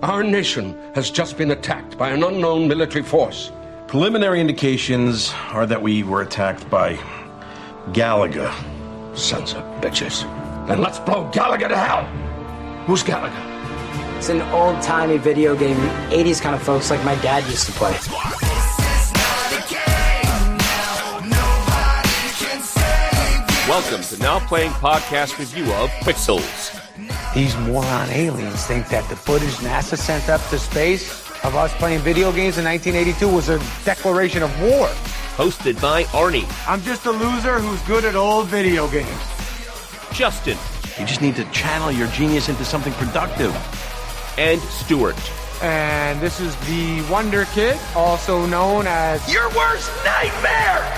Our nation has just been attacked by an unknown military force. Preliminary indications are that we were attacked by Galaga. Sons of bitches. Then let's blow Galaga to hell. Who's Galaga? It's an old-timey video game, 80s kind of folks like my dad used to play. Welcome to Now Playing Podcast Review of Pixels. These moron aliens think that the footage NASA sent up to space of us playing video games in 1982 was a declaration of war. Hosted by Arnie. I'm just a loser who's good at old video games. Justin. You just need to channel your genius into something productive. And Stuart. And this is the Wonder Kid, also known as your worst nightmare!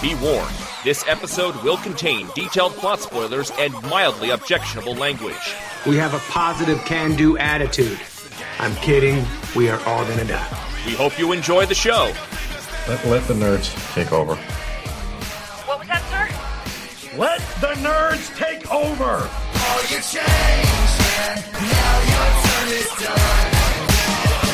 Be warned, this episode will contain detailed plot spoilers and mildly objectionable language. We have a positive can-do attitude. I'm kidding. We are all gonna die. We hope you enjoy the show. Let the nerds take over. What was that, sir? Let the nerds take over! All you changed, and now your turn is done.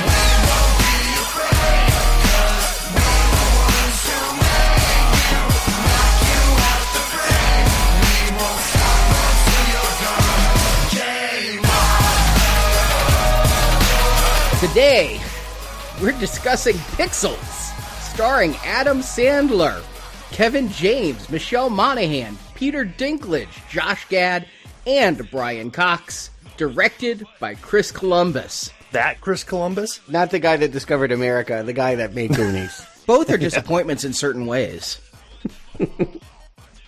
We won't be afraid, 'cause we were ones to make you, knock you out the frame. We won't stop until you're gone. Game on. Today, we're discussing Pixels, starring Adam Sandler, Kevin James, Michelle Monaghan, Peter Dinklage, Josh Gad, and Brian Cox, directed by Chris Columbus. That Chris Columbus? Not the guy that discovered America, the guy that made Goonies. Both are disappointments in certain ways.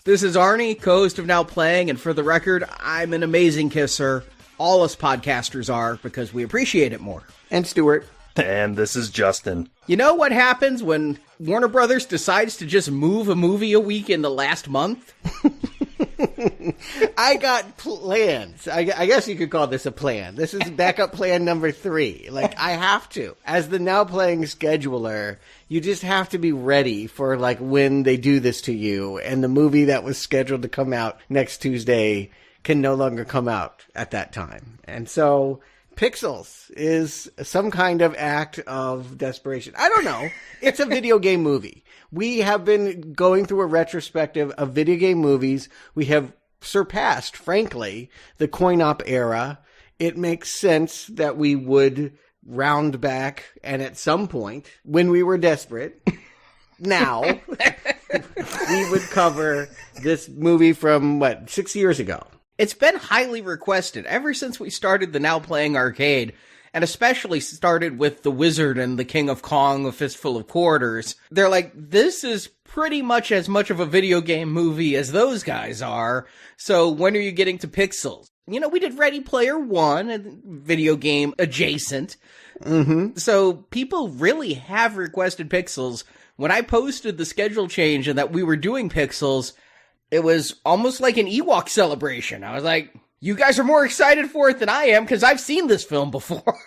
This is Arnie, co-host of Now Playing, and for the record, I'm an amazing kisser. All us podcasters are, because we appreciate it more. And Stuart. And this is Justin. You know what happens when Warner Brothers decides to just move a movie a week in the last month? I got plans. I guess you could call this a plan. This is backup plan number 3. Like, I have to. As the Now Playing scheduler, you just have to be ready for, like, when they do this to you. And the movie that was scheduled to come out next Tuesday can no longer come out at that time. And so Pixels is some kind of act of desperation. I don't know. It's a video game movie. We have been going through a retrospective of video game movies. We have surpassed, frankly, the coin-op era. It makes sense that we would round back, and at some point, when we were desperate, now, we would cover this movie from, 6 years ago. It's been highly requested ever since we started the Now Playing Arcade, and especially started with The Wizard and The King of Kong, A Fistful of Quarters. They're like, this is pretty much as much of a video game movie as those guys are, so when are you getting to Pixels? You know, we did Ready Player One, a video game adjacent. Mm-hmm. So people really have requested Pixels. When I posted the schedule change and that we were doing Pixels, it was almost like an Ewok celebration. I was like, you guys are more excited for it than I am because I've seen this film before.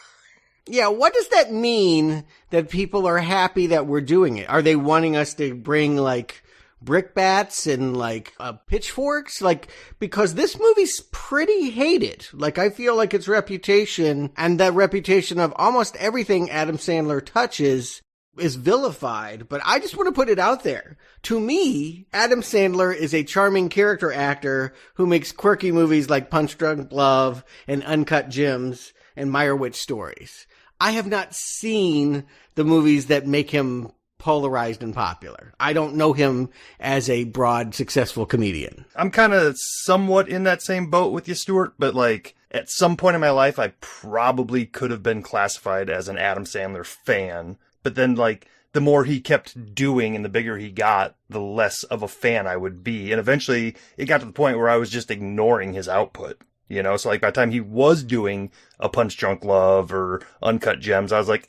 Yeah, what does that mean that people are happy that we're doing it? Are they wanting us to bring, like, brickbats and, like, pitchforks? Like, because this movie's pretty hated. Like, I feel like its reputation and that reputation of almost everything Adam Sandler touches is vilified, but I just want to put it out there. To me, Adam Sandler is a charming character actor who makes quirky movies like Punch Drunk Love and Uncut Gems and Meyerowitz Stories. I have not seen the movies that make him polarized and popular. I don't know him as a broad, successful comedian. I'm kind of somewhat in that same boat with you, Stuart, but like at some point in my life, I probably could have been classified as an Adam Sandler fan. But then, like, the more he kept doing and the bigger he got, the less of a fan I would be. And eventually, it got to the point where I was just ignoring his output. You know, so like by the time he was doing a Punch Drunk Love or Uncut Gems, I was like,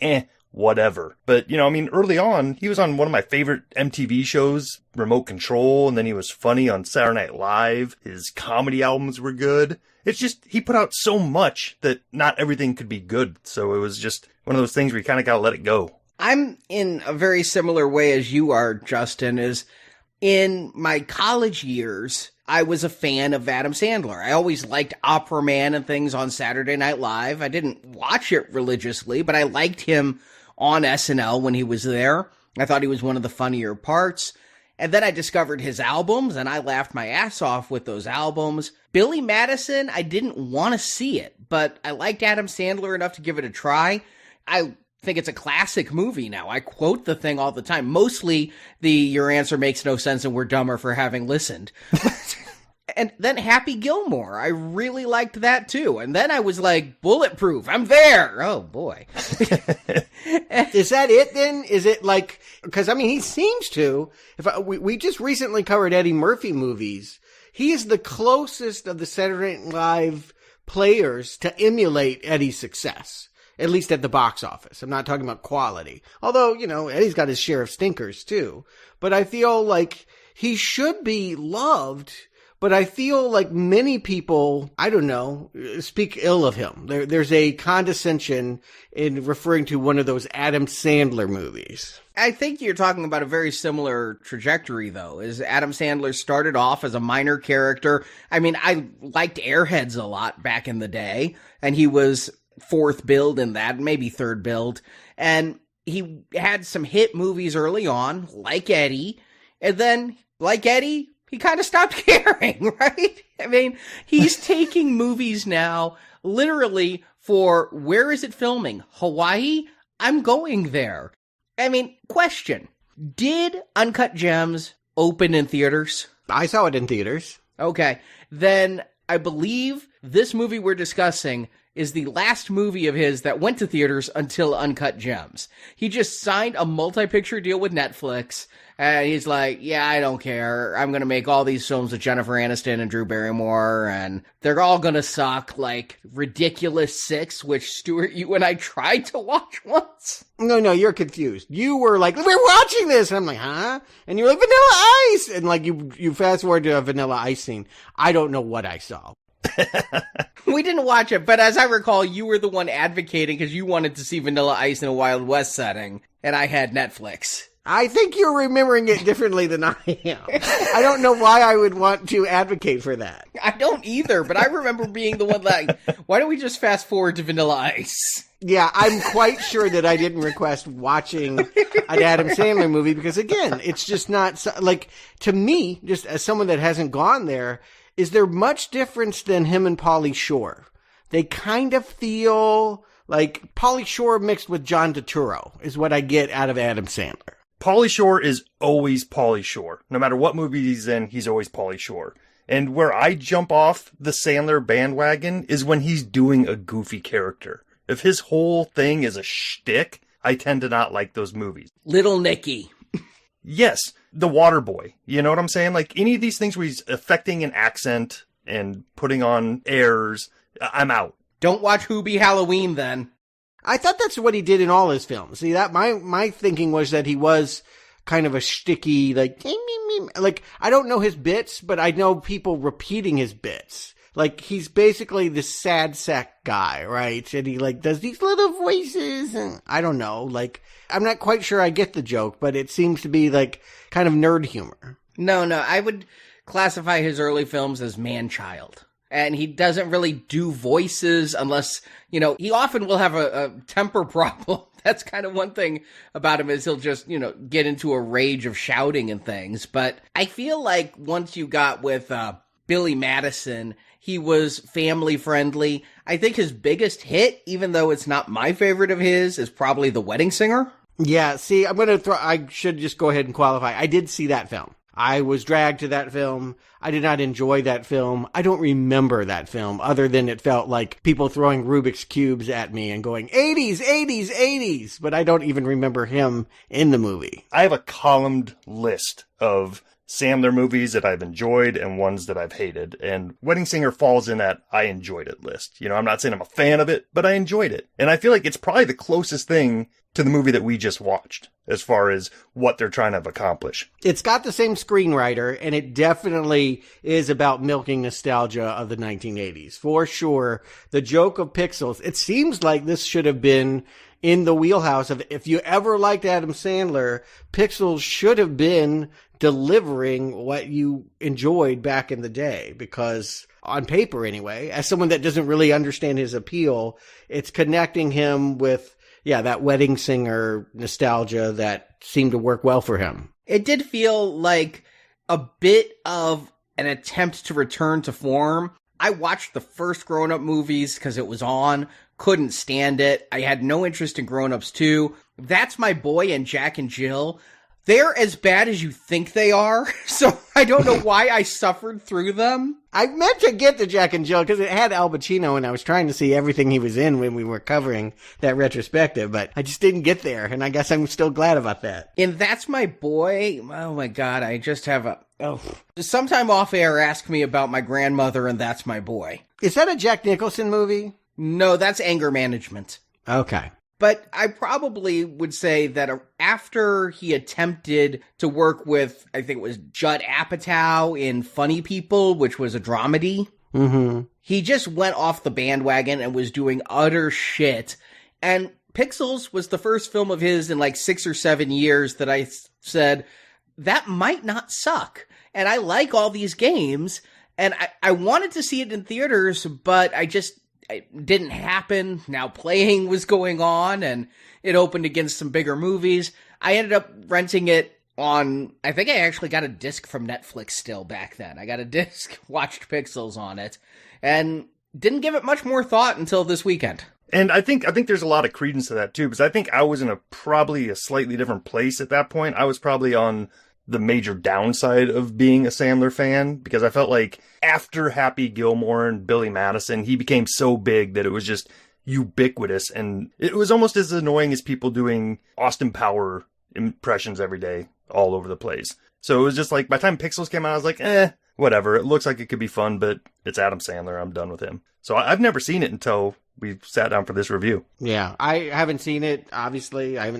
whatever. But, you know, I mean, early on, he was on one of my favorite MTV shows, Remote Control, and then he was funny on Saturday Night Live. His comedy albums were good. It's just, he put out so much that not everything could be good. So it was just one of those things where you kind of got to let it go. I'm in a very similar way as you are, Justin, is in my college years, I was a fan of Adam Sandler. I always liked Opera Man and things on Saturday Night Live. I didn't watch it religiously, but I liked him on SNL when he was there. I thought he was one of the funnier parts. And then I discovered his albums, and I laughed my ass off with those albums. Billy Madison, I didn't want to see it, but I liked Adam Sandler enough to give it a try. I think it's a classic movie now. I quote the thing all the time. Mostly your answer makes no sense and we're dumber for having listened. And then Happy Gilmore. I really liked that too. And then I was like, Bulletproof. I'm there. Oh boy. Is that it then? Is it like, because I mean, he seems to, we just recently covered Eddie Murphy movies. He is the closest of the Saturday Night Live players to emulate Eddie's success. At least at the box office. I'm not talking about quality. Although, Eddie's got his share of stinkers too. But I feel like he should be loved. But I feel like many people, I don't know, speak ill of him. There's a condescension in referring to one of those Adam Sandler movies. I think you're talking about a very similar trajectory, though, as Adam Sandler started off as a minor character. I mean, I liked Airheads a lot back in the day, and he was fourth build in that, maybe third build. And he had some hit movies early on, like Eddie. And then, like Eddie, he kind of stopped caring, right? I mean, he's taking movies now literally for, where is it filming? Hawaii? I'm going there. I mean, question. Did Uncut Gems open in theaters? I saw it in theaters. Okay. Then I believe this movie we're discussing is the last movie of his that went to theaters until Uncut Gems. He just signed a multi-picture deal with Netflix, and he's like, yeah, I don't care. I'm going to make all these films with Jennifer Aniston and Drew Barrymore, and they're all going to suck, like Ridiculous 6, which, Stuart, you and I tried to watch once. No, you're confused. You were like, we're watching this. And I'm like, huh? And you're like, Vanilla Ice. And like, you fast forward to a Vanilla Ice scene. I don't know what I saw. We didn't watch it, but as I recall, you were the one advocating because you wanted to see Vanilla Ice in a Wild West setting, and I had Netflix. I think you're remembering it differently than I am. I don't know why I would want to advocate for that. I don't either, but I remember being the one like, why don't we just fast forward to Vanilla Ice? Yeah, I'm quite sure that I didn't request watching an Adam Sandler movie because, again, it's just not, like, to me, just as someone that hasn't gone there, is there much difference than him and Pauly Shore? They kind of feel like Pauly Shore mixed with John Turturro is what I get out of Adam Sandler. Pauly Shore is always Pauly Shore. No matter what movie he's in, he's always Pauly Shore. And where I jump off the Sandler bandwagon is when he's doing a goofy character. If his whole thing is a shtick, I tend to not like those movies. Little Nicky. Yes, the Waterboy. You know what I'm saying? Like any of these things where he's affecting an accent and putting on airs, I'm out. Don't watch Hoobie Halloween then. I thought that's what he did in all his films. See, that my thinking was that he was kind of a shticky, like I don't know his bits, but I know people repeating his bits. Like he's basically the sad sack guy, right? And he like does these little voices, and I don't know, like I'm not quite sure I get the joke, but it seems to be like kind of nerd humor. No, I would classify his early films as man-child. And he doesn't really do voices unless, he often will have a temper problem. That's kind of one thing about him is he'll just, get into a rage of shouting and things. But I feel like once you got with Billy Madison, he was family friendly. I think his biggest hit, even though it's not my favorite of his, is probably The Wedding Singer. Yeah, see, I should just go ahead and qualify. I did see that film. I was dragged to that film. I did not enjoy that film. I don't remember that film other than it felt like people throwing Rubik's Cubes at me and going, 80s, 80s, 80s. But I don't even remember him in the movie. I have a columned list of Sandler movies that I've enjoyed and ones that I've hated. And Wedding Singer falls in that I enjoyed it list. I'm not saying I'm a fan of it, but I enjoyed it. And I feel like it's probably the closest thing to the movie that we just watched as far as what they're trying to accomplish. It's got the same screenwriter, and it definitely is about milking nostalgia of the 1980s. For sure, the joke of Pixels, it seems like this should have been in the wheelhouse of, if you ever liked Adam Sandler, Pixels should have been delivering what you enjoyed back in the day, because on paper anyway, as someone that doesn't really understand his appeal, it's connecting him with, that wedding singer nostalgia that seemed to work well for him. It did feel like a bit of an attempt to return to form. I watched the first Grown Up movies because it was on, couldn't stand it. I had no interest in Grown Ups 2. That's My Boy and Jack and Jill. They're as bad as you think they are, so I don't know why I suffered through them. I meant to get to Jack and Jill because it had Al Pacino, and I was trying to see everything he was in when we were covering that retrospective, but I just didn't get there, and I guess I'm still glad about that. And That's My Boy, oh my god, I just have sometime off air ask me about my grandmother and That's My Boy. Is that a Jack Nicholson movie? No, that's Anger Management. Okay. But I probably would say that after he attempted to work with, I think it was Judd Apatow in Funny People, which was a dramedy, he just went off the bandwagon and was doing utter shit. And Pixels was the first film of his in like 6 or 7 years that I said, that might not suck. And I like all these games, and I wanted to see it in theaters, but it didn't happen. Now Playing was going on, and it opened against some bigger movies. I ended up renting it on, I think I actually got a disc from Netflix still back then. I got a disc, watched Pixels on it, and didn't give it much more thought until this weekend. And I think there's a lot of credence to that too, because I think I was in probably a slightly different place at that point. I was probably on the major downside of being a Sandler fan, because I felt like after Happy Gilmore and Billy Madison, he became so big that it was just ubiquitous, and it was almost as annoying as people doing Austin Power impressions every day all over the place. So it was just like, by the time Pixels came out, I was like, whatever. It looks like it could be fun, but it's Adam Sandler. I'm done with him. So I've never seen it until we sat down for this review. Yeah, I haven't seen it, obviously. I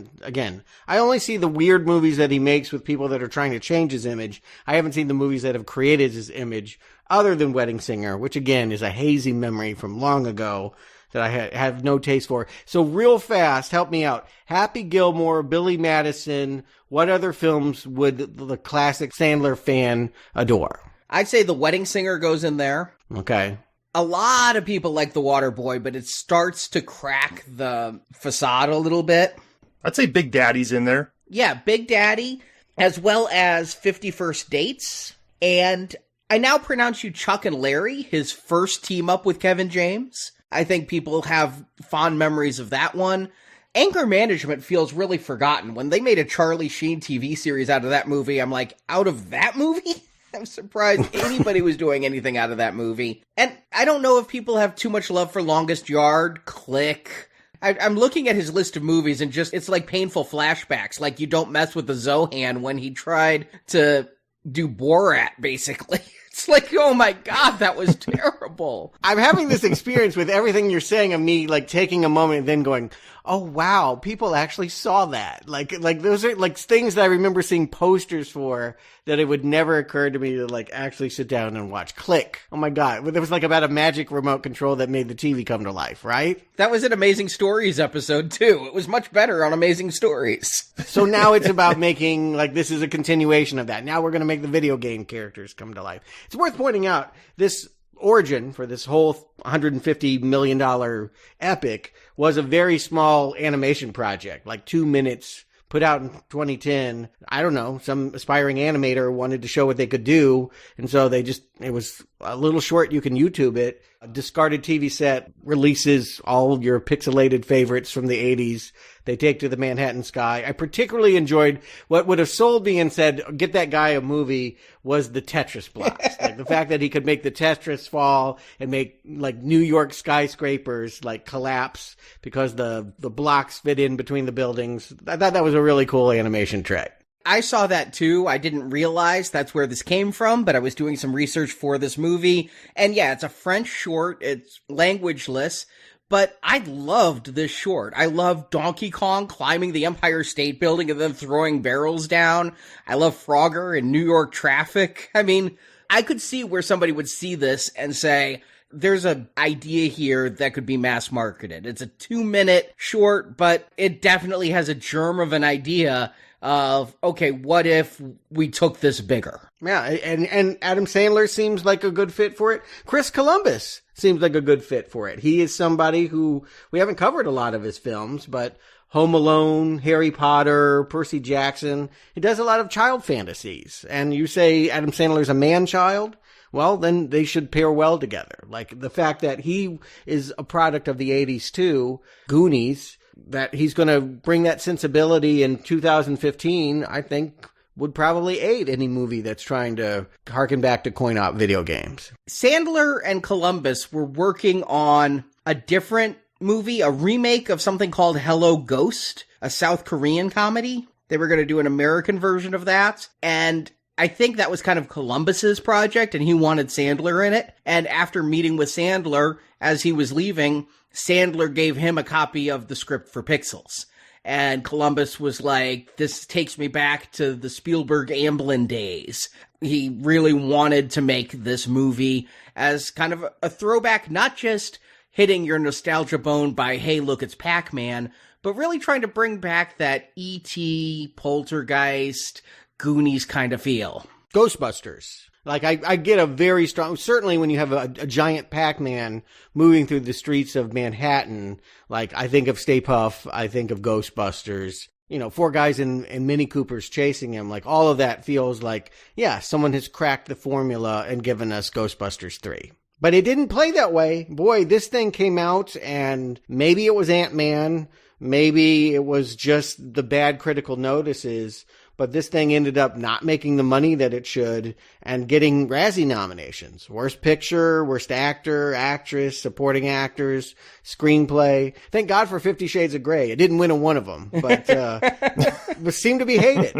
only see the weird movies that he makes with people that are trying to change his image. I haven't seen the movies that have created his image, other than Wedding Singer, which again is a hazy memory from long ago that I have no taste for. So real fast, help me out. Happy Gilmore, Billy Madison, what other films would the classic Sandler fan adore? I'd say The Wedding Singer goes in there. Okay. A lot of people like The Waterboy, but it starts to crack the facade a little bit. I'd say Big Daddy's in there. Yeah, Big Daddy, as well as 50 First Dates. And I now pronounce you Chuck and Larry, his first team up with Kevin James. I think people have fond memories of that one. Anger Management feels really forgotten. When they made a Charlie Sheen TV series out of that movie, I'm like, out of that movie? I'm surprised anybody was doing anything out of that movie. And I don't know if people have too much love for Longest Yard, Click. I'm looking at his list of movies and it's like painful flashbacks. Like You Don't Mess with the Zohan when he tried to do Borat, basically. It's like, oh my God, that was terrible. I'm having this experience with everything you're saying of me, like taking a moment and then going, oh wow, people actually saw that. Like those are like things that I remember seeing posters for that it would never occur to me to like actually sit down and watch. Click. Oh my God. It was like about a magic remote control that made the TV come to life, right? That was an Amazing Stories episode too. It was much better on Amazing Stories. So now it's about making, like, this is a continuation of that. Now we're going to make the video game characters come to life. It's worth pointing out this origin for this whole $150 million epic was a very small animation project, like 2 minutes, put out in 2010. I don't know, some aspiring animator wanted to show what they could do, and so it was a little short. You can YouTube it. A discarded TV set releases all your pixelated favorites from the 80s. They take to the Manhattan sky. I particularly enjoyed what would have sold me and said, get that guy a movie, was the Tetris blocks. Like the fact that he could make the Tetris fall and make like New York skyscrapers like collapse because the blocks fit in between the buildings. I thought that was a really cool animation trick. I saw that too. I didn't realize that's where this came from, but I was doing some research for this movie. And yeah, it's a French short. It's languageless. But I loved this short. I love Donkey Kong climbing the Empire State Building and then throwing barrels down. I love Frogger in New York traffic. I mean, I could see where somebody would see this and say, there's an idea here that could be mass marketed. It's a 2-minute short, but it definitely has a germ of an idea of, okay, what if we took this bigger? Yeah, and Adam Sandler seems like a good fit for it. Chris Columbus seems like a good fit for it. He is somebody who, we haven't covered a lot of his films, but Home Alone, Harry Potter, Percy Jackson, he does a lot of child fantasies. And you say Adam Sandler's a man-child? Well, then they should pair well together. Like the fact that he is a product of the 80s too, Goonies, that he's going to bring that sensibility in 2015, I think would probably aid any movie that's trying to harken back to coin-op video games. Sandler and Columbus were working on a different movie, a remake of something called Hello Ghost, a South Korean comedy. They were going to do an American version of that, and I think that was kind of Columbus's project, and he wanted Sandler in it. And after meeting with Sandler, as he was leaving, Sandler gave him a copy of the script for Pixels. And Columbus was like, this takes me back to the Spielberg Amblin days. He really wanted to make this movie as kind of a throwback, not just hitting your nostalgia bone by, hey, look, it's Pac-Man, but really trying to bring back that E.T., Poltergeist, Goonies kind of feel. Ghostbusters. Like, I get a very strong, certainly when you have a giant Pac-Man moving through the streets of Manhattan, like, I think of Stay Puft, I think of Ghostbusters, you know, 4 guys in Mini Coopers chasing him, like, all of that feels like, yeah, someone has cracked the formula and given us Ghostbusters 3. But it didn't play that way. Boy, this thing came out and maybe it was Ant-Man, maybe it was just the bad critical notices, but this thing ended up not making the money that it should and getting Razzie nominations. Worst picture, worst actor, actress, supporting actors, screenplay. Thank God for 50 Shades of Grey. It didn't win a one of them, but seemed to be hated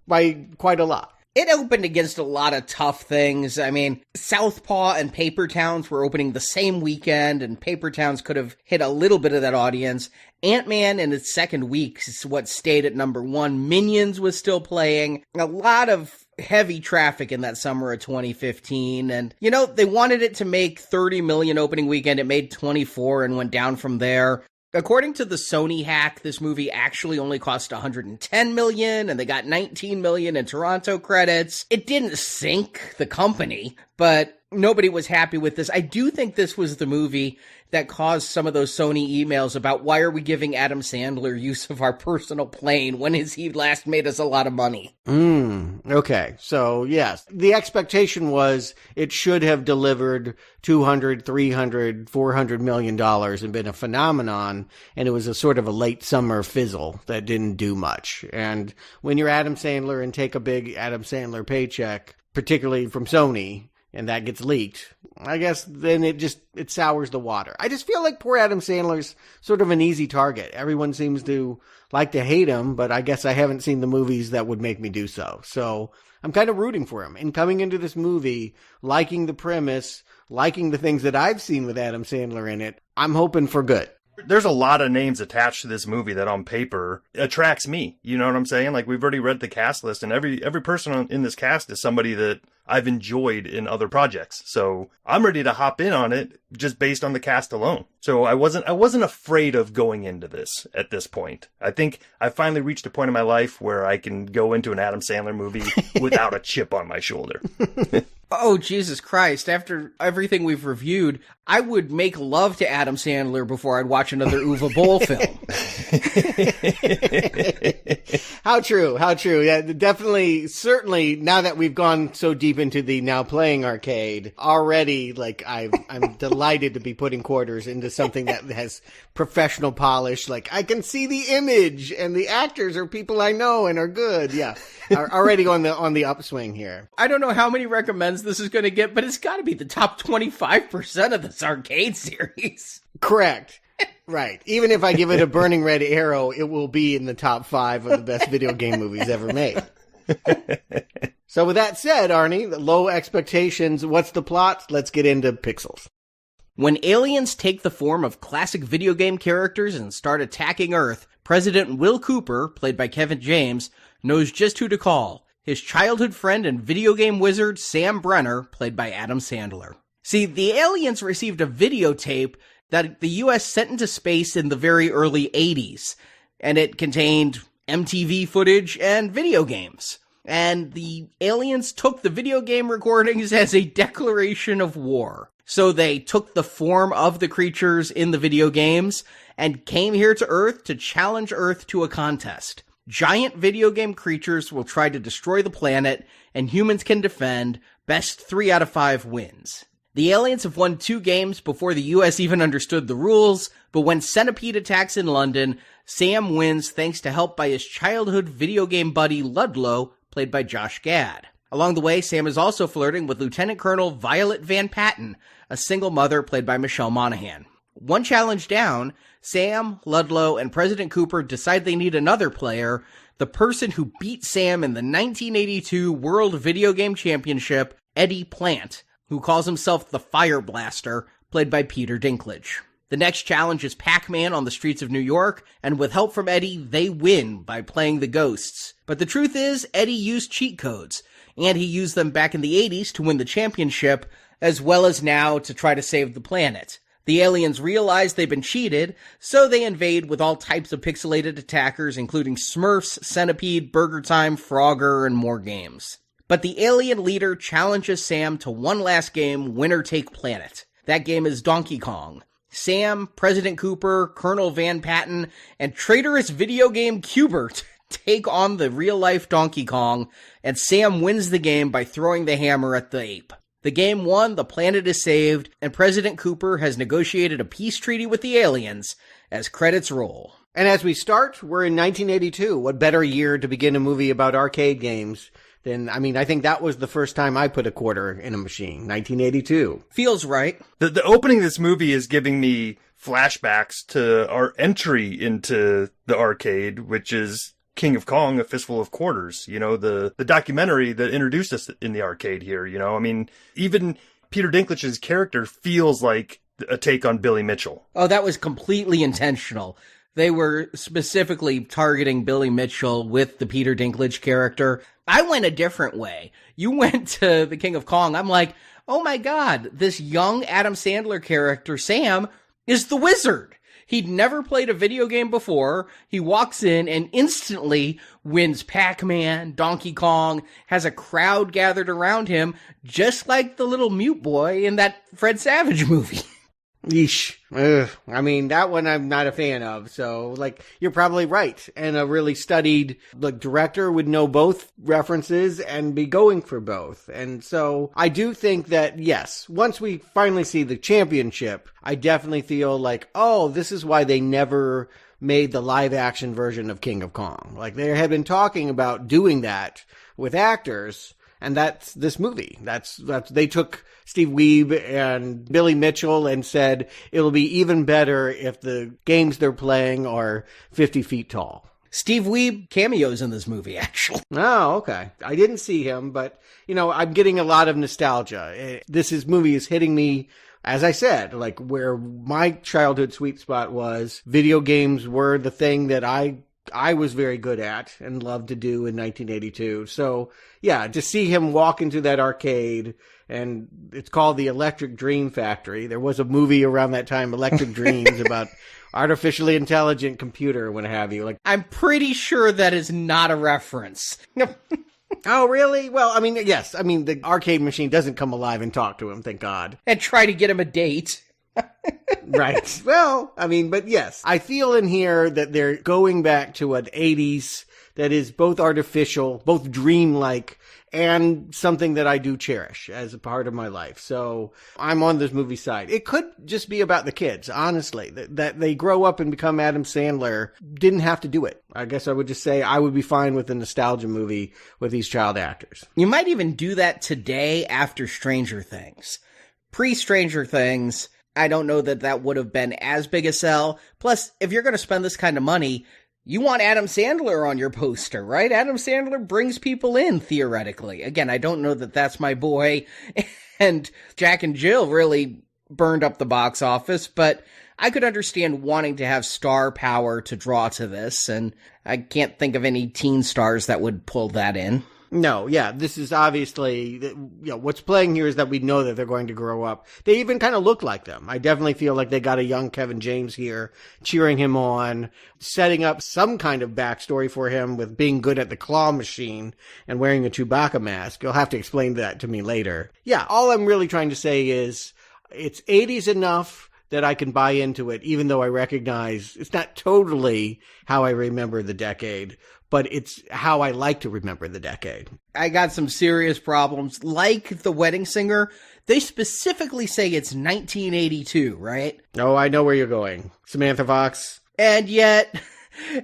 by quite a lot. It opened against a lot of tough things. I mean, Southpaw and Paper Towns were opening the same weekend, and Paper Towns could have hit a little bit of that audience. Ant-Man in its second week is what stayed at number 1. Minions was still playing. A lot of heavy traffic in that summer of 2015. And, you know, they wanted it to make 30 million opening weekend. It made 24 and went down from there. According to the Sony hack, this movie actually only cost $110 million, and they got $19 million in Toronto credits. It didn't sink the company, but nobody was happy with this. I do think this was the movie that caused some of those Sony emails about why are we giving Adam Sandler use of our personal plane? When has he last made us a lot of money? Okay. So, yes, the expectation was it should have delivered $200, $300, $400 million and been a phenomenon. And it was a sort of a late summer fizzle that didn't do much. And when you're Adam Sandler and take a big Adam Sandler paycheck, particularly from Sony, and that gets leaked, I guess then it sours the water. I just feel like poor Adam Sandler's sort of an easy target. Everyone seems to like to hate him, but I guess I haven't seen the movies that would make me do so. So I'm kind of rooting for him. And coming into this movie, liking the premise, liking the things that I've seen with Adam Sandler in it, I'm hoping for good. There's a lot of names attached to this movie that on paper attracts me. You know what I'm saying? Like, we've already read the cast list, and every person in this cast is somebody that I've enjoyed in other projects. So I'm ready to hop in on it just based on the cast alone. So I wasn't afraid of going into this at this point. I think I finally reached a point in my life where I can go into an Adam Sandler movie without a chip on my shoulder. Oh, Jesus Christ. After everything we've reviewed, I would make love to Adam Sandler before I'd watch another Uwe Boll film. How true. Yeah, definitely, certainly, now that we've gone so deep into the now playing arcade, already, like, I'm delighted to be putting quarters into something that has professional polish. Like, I can see the image, and the actors are people I know and are good. Yeah, are already on the upswing here. I don't know how many recommends this is going to get, but it's got to be the top 25% of this arcade series. Correct. Right. Even if I give it a burning red arrow, it will be in the top 5 of the best video game movies ever made. So with that said, Arnie, low expectations. What's the plot? Let's get into Pixels. When aliens take the form of classic video game characters and start attacking Earth, President Will Cooper, played by Kevin James, knows just who to call. His childhood friend and video game wizard, Sam Brenner, played by Adam Sandler. See, the aliens received a videotape that the U.S. sent into space in the very early 80s, and it contained MTV footage, and video games. And the aliens took the video game recordings as a declaration of war. So they took the form of the creatures in the video games and came here to Earth to challenge Earth to a contest. Giant video game creatures will try to destroy the planet, and humans can defend. Best 3 out of 5 wins. The aliens have won 2 games before the US even understood the rules, but when Centipede attacks in London, Sam wins thanks to help by his childhood video game buddy Ludlow, played by Josh Gad. Along the way, Sam is also flirting with Lieutenant Colonel Violet Van Patten, a single mother played by Michelle Monaghan. One challenge down, Sam, Ludlow, and President Cooper decide they need another player, the person who beat Sam in the 1982 World Video Game Championship, Eddie Plant, who calls himself the Fire Blaster, played by Peter Dinklage. The next challenge is Pac-Man on the streets of New York, and with help from Eddie, they win by playing the ghosts. But the truth is, Eddie used cheat codes, and he used them back in the 80s to win the championship, as well as now to try to save the planet. The aliens realize they've been cheated, so they invade with all types of pixelated attackers, including Smurfs, Centipede, Burger Time, Frogger, and more games. But the alien leader challenges Sam to one last game, winner take planet. That game is Donkey Kong. Sam, President Cooper, Colonel Van Patten, and traitorous video game Qbert take on the real-life Donkey Kong, and Sam wins the game by throwing the hammer at the ape. The game won, the planet is saved, and President Cooper has negotiated a peace treaty with the aliens as credits roll. And as we start, we're in 1982. What better year to begin a movie about arcade games than, I think that was the first time I put a quarter in a machine, 1982. Feels right. The opening of this movie is giving me flashbacks to our entry into the arcade, which is King of Kong, A Fistful of Quarters, the documentary that introduced us in the arcade here, even Peter Dinklage's character feels like a take on Billy Mitchell. Oh, that was completely intentional. They were specifically targeting Billy Mitchell with the Peter Dinklage character. I went a different way. You went to the King of Kong. I'm like, oh my God, this young Adam Sandler character, Sam, is the wizard. He'd never played a video game before. He walks in and instantly wins Pac-Man, Donkey Kong, has a crowd gathered around him, just like the little mute boy in that Fred Savage movie. Yeesh. Ugh. That one I'm not a fan of. So, you're probably right. And a really studied, director would know both references and be going for both. And so, I do think that, yes, once we finally see the championship, I definitely feel like, oh, this is why they never made the live-action version of King of Kong. They had been talking about doing that with actors, and that's this movie. That's they took Steve Wiebe and Billy Mitchell and said it'll be even better if the games they're playing are 50 feet tall. Steve Wiebe cameos in this movie, actually. Oh, okay. I didn't see him, but, I'm getting a lot of nostalgia. This movie is hitting me, as I said, where my childhood sweet spot was. Video games were the thing that I was very good at and loved to do in 1982. So, yeah, to see him walk into that arcade, and it's called the Electric Dream Factory. There was a movie around that time, Electric Dreams, about artificially intelligent computer and what have you. I'm pretty sure that is not a reference. Oh, really? Well, yes. The arcade machine doesn't come alive and talk to him, thank God. And try to get him a date. Right. Well, but yes, I feel in here that they're going back to an 80s that is both artificial, both dreamlike, and something that I do cherish as a part of my life. So I'm on this movie side. It could just be about the kids, honestly, that they grow up and become Adam Sandler. Didn't have to do it. I guess I would just say I would be fine with a nostalgia movie with these child actors. You might even do that today after Stranger Things. Pre-Stranger Things, I don't know that would have been as big a sell. Plus, if you're going to spend this kind of money, you want Adam Sandler on your poster, right? Adam Sandler brings people in, theoretically. Again, I don't know that that's my boy. And Jack and Jill really burned up the box office, but I could understand wanting to have star power to draw to this, and I can't think of any teen stars that would pull that in. No, yeah, this is obviously, what's playing here is that we know that they're going to grow up. They even kind of look like them. I definitely feel like they got a young Kevin James here, cheering him on, setting up some kind of backstory for him with being good at the claw machine and wearing a Chewbacca mask. You'll have to explain that to me later. Yeah, all I'm really trying to say is it's 80s enough that I can buy into it, even though I recognize it's not totally how I remember the decade, but it's how I like to remember the decade. I got some serious problems. Like The Wedding Singer, they specifically say it's 1982, right? Oh, I know where you're going. Samantha Fox. And yet,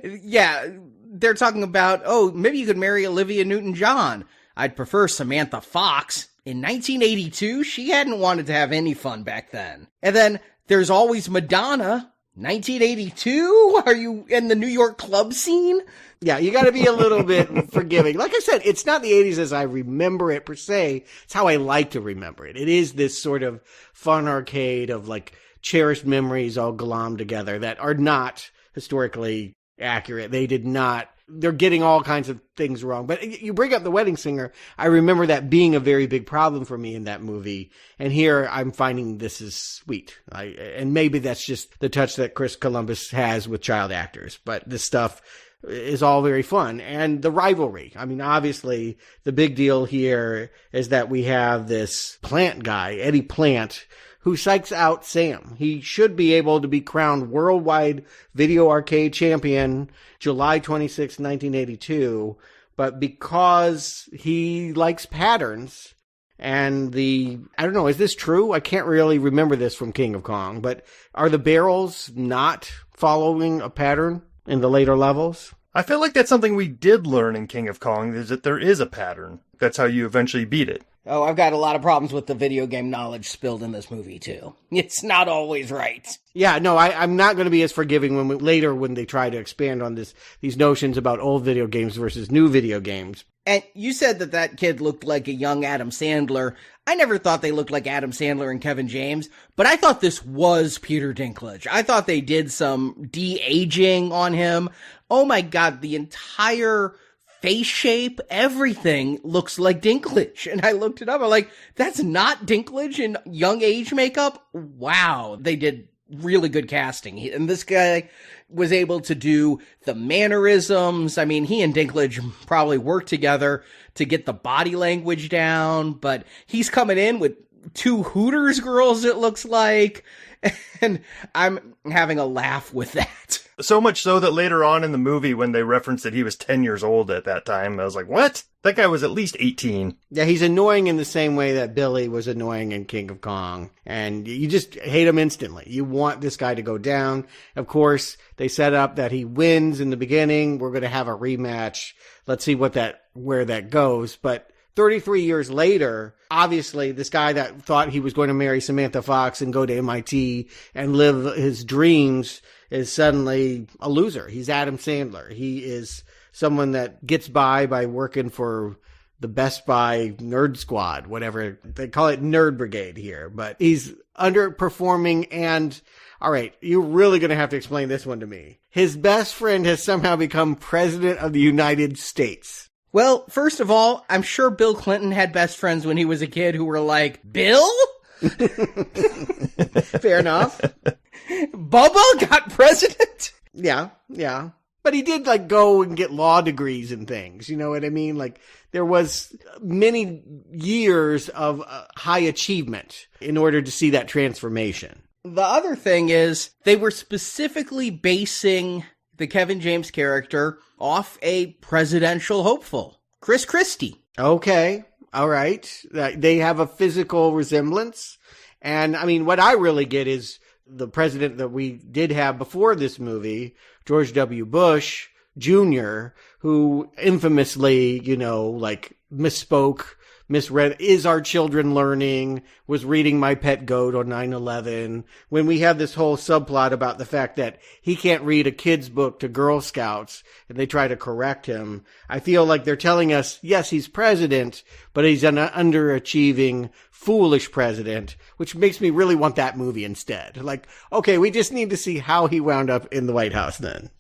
yeah, they're talking about, oh, maybe you could marry Olivia Newton-John. I'd prefer Samantha Fox. In 1982, she hadn't wanted to have any fun back then. And then there's always Madonna. 1982? Are you in the New York club scene? Yeah, you gotta be a little bit forgiving. Like I said, it's not the 80s as I remember it per se. It's how I like to remember it. It is this sort of fun arcade of like cherished memories all glommed together that are not historically accurate. They're getting all kinds of things wrong. But you bring up The Wedding Singer. I remember that being a very big problem for me in that movie. And here I'm finding this is sweet. And maybe that's just the touch that Chris Columbus has with child actors. But this stuff is all very fun. And the rivalry. I mean, obviously, the big deal here is that we have this Plant guy, Eddie Plant, who psychs out Sam. He should be able to be crowned worldwide video arcade champion July 26, 1982. But because he likes patterns and I don't know, is this true? I can't really remember this from King of Kong, but are the barrels not following a pattern in the later levels? I feel like that's something we did learn in King of Kong, is that there is a pattern. That's how you eventually beat it. Oh, I've got a lot of problems with the video game knowledge spilled in this movie, too. It's not always right. Yeah, no, I'm not going to be as forgiving when they try to expand on these notions about old video games versus new video games. And you said that kid looked like a young Adam Sandler. I never thought they looked like Adam Sandler and Kevin James, but I thought this was Peter Dinklage. I thought they did some de-aging on him. Oh my God, the entire face shape, everything looks like Dinklage. And I looked it up. I'm like, that's not Dinklage in young age makeup? Wow. They did really good casting. And this guy was able to do the mannerisms. I mean, he and Dinklage probably worked together to get the body language down, but he's coming in with 2 Hooters girls, it looks like. And I'm having a laugh with that. So much so that later on in the movie, when they referenced that he was 10 years old at that time, I was like, what? That guy was at least 18. Yeah, he's annoying in the same way that Billy was annoying in King of Kong. And you just hate him instantly. You want this guy to go down. Of course, they set up that he wins in the beginning. We're going to have a rematch. Let's see where that goes. But 33 years later, obviously, this guy that thought he was going to marry Samantha Fox and go to MIT and live his dreams is suddenly a loser. He's Adam Sandler. He is someone that gets by working for the Best Buy Nerd Squad, whatever. They call it Nerd Brigade here. But he's underperforming and, all right, you're really going to have to explain this one to me. His best friend has somehow become president of the United States. Well, first of all, I'm sure Bill Clinton had best friends when he was a kid who were like, Bill? Fair enough. Bubba got president? Yeah. But he did go and get law degrees and things. You know what I mean? There was many years of high achievement in order to see that transformation. The other thing is they were specifically basing the Kevin James character off a presidential hopeful, Chris Christie. Okay. All right. They have a physical resemblance. And I mean, what I really get is the president that we did have before this movie, George W. Bush Jr., who infamously, misspoke, misread, is our children learning, was reading My Pet Goat on 9/11, when we have this whole subplot about the fact that he can't read a kid's book to Girl Scouts, and they try to correct him. I feel like they're telling us, yes, he's president, but he's an underachieving, foolish president, which makes me really want that movie instead. Okay, we just need to see how he wound up in the White House then.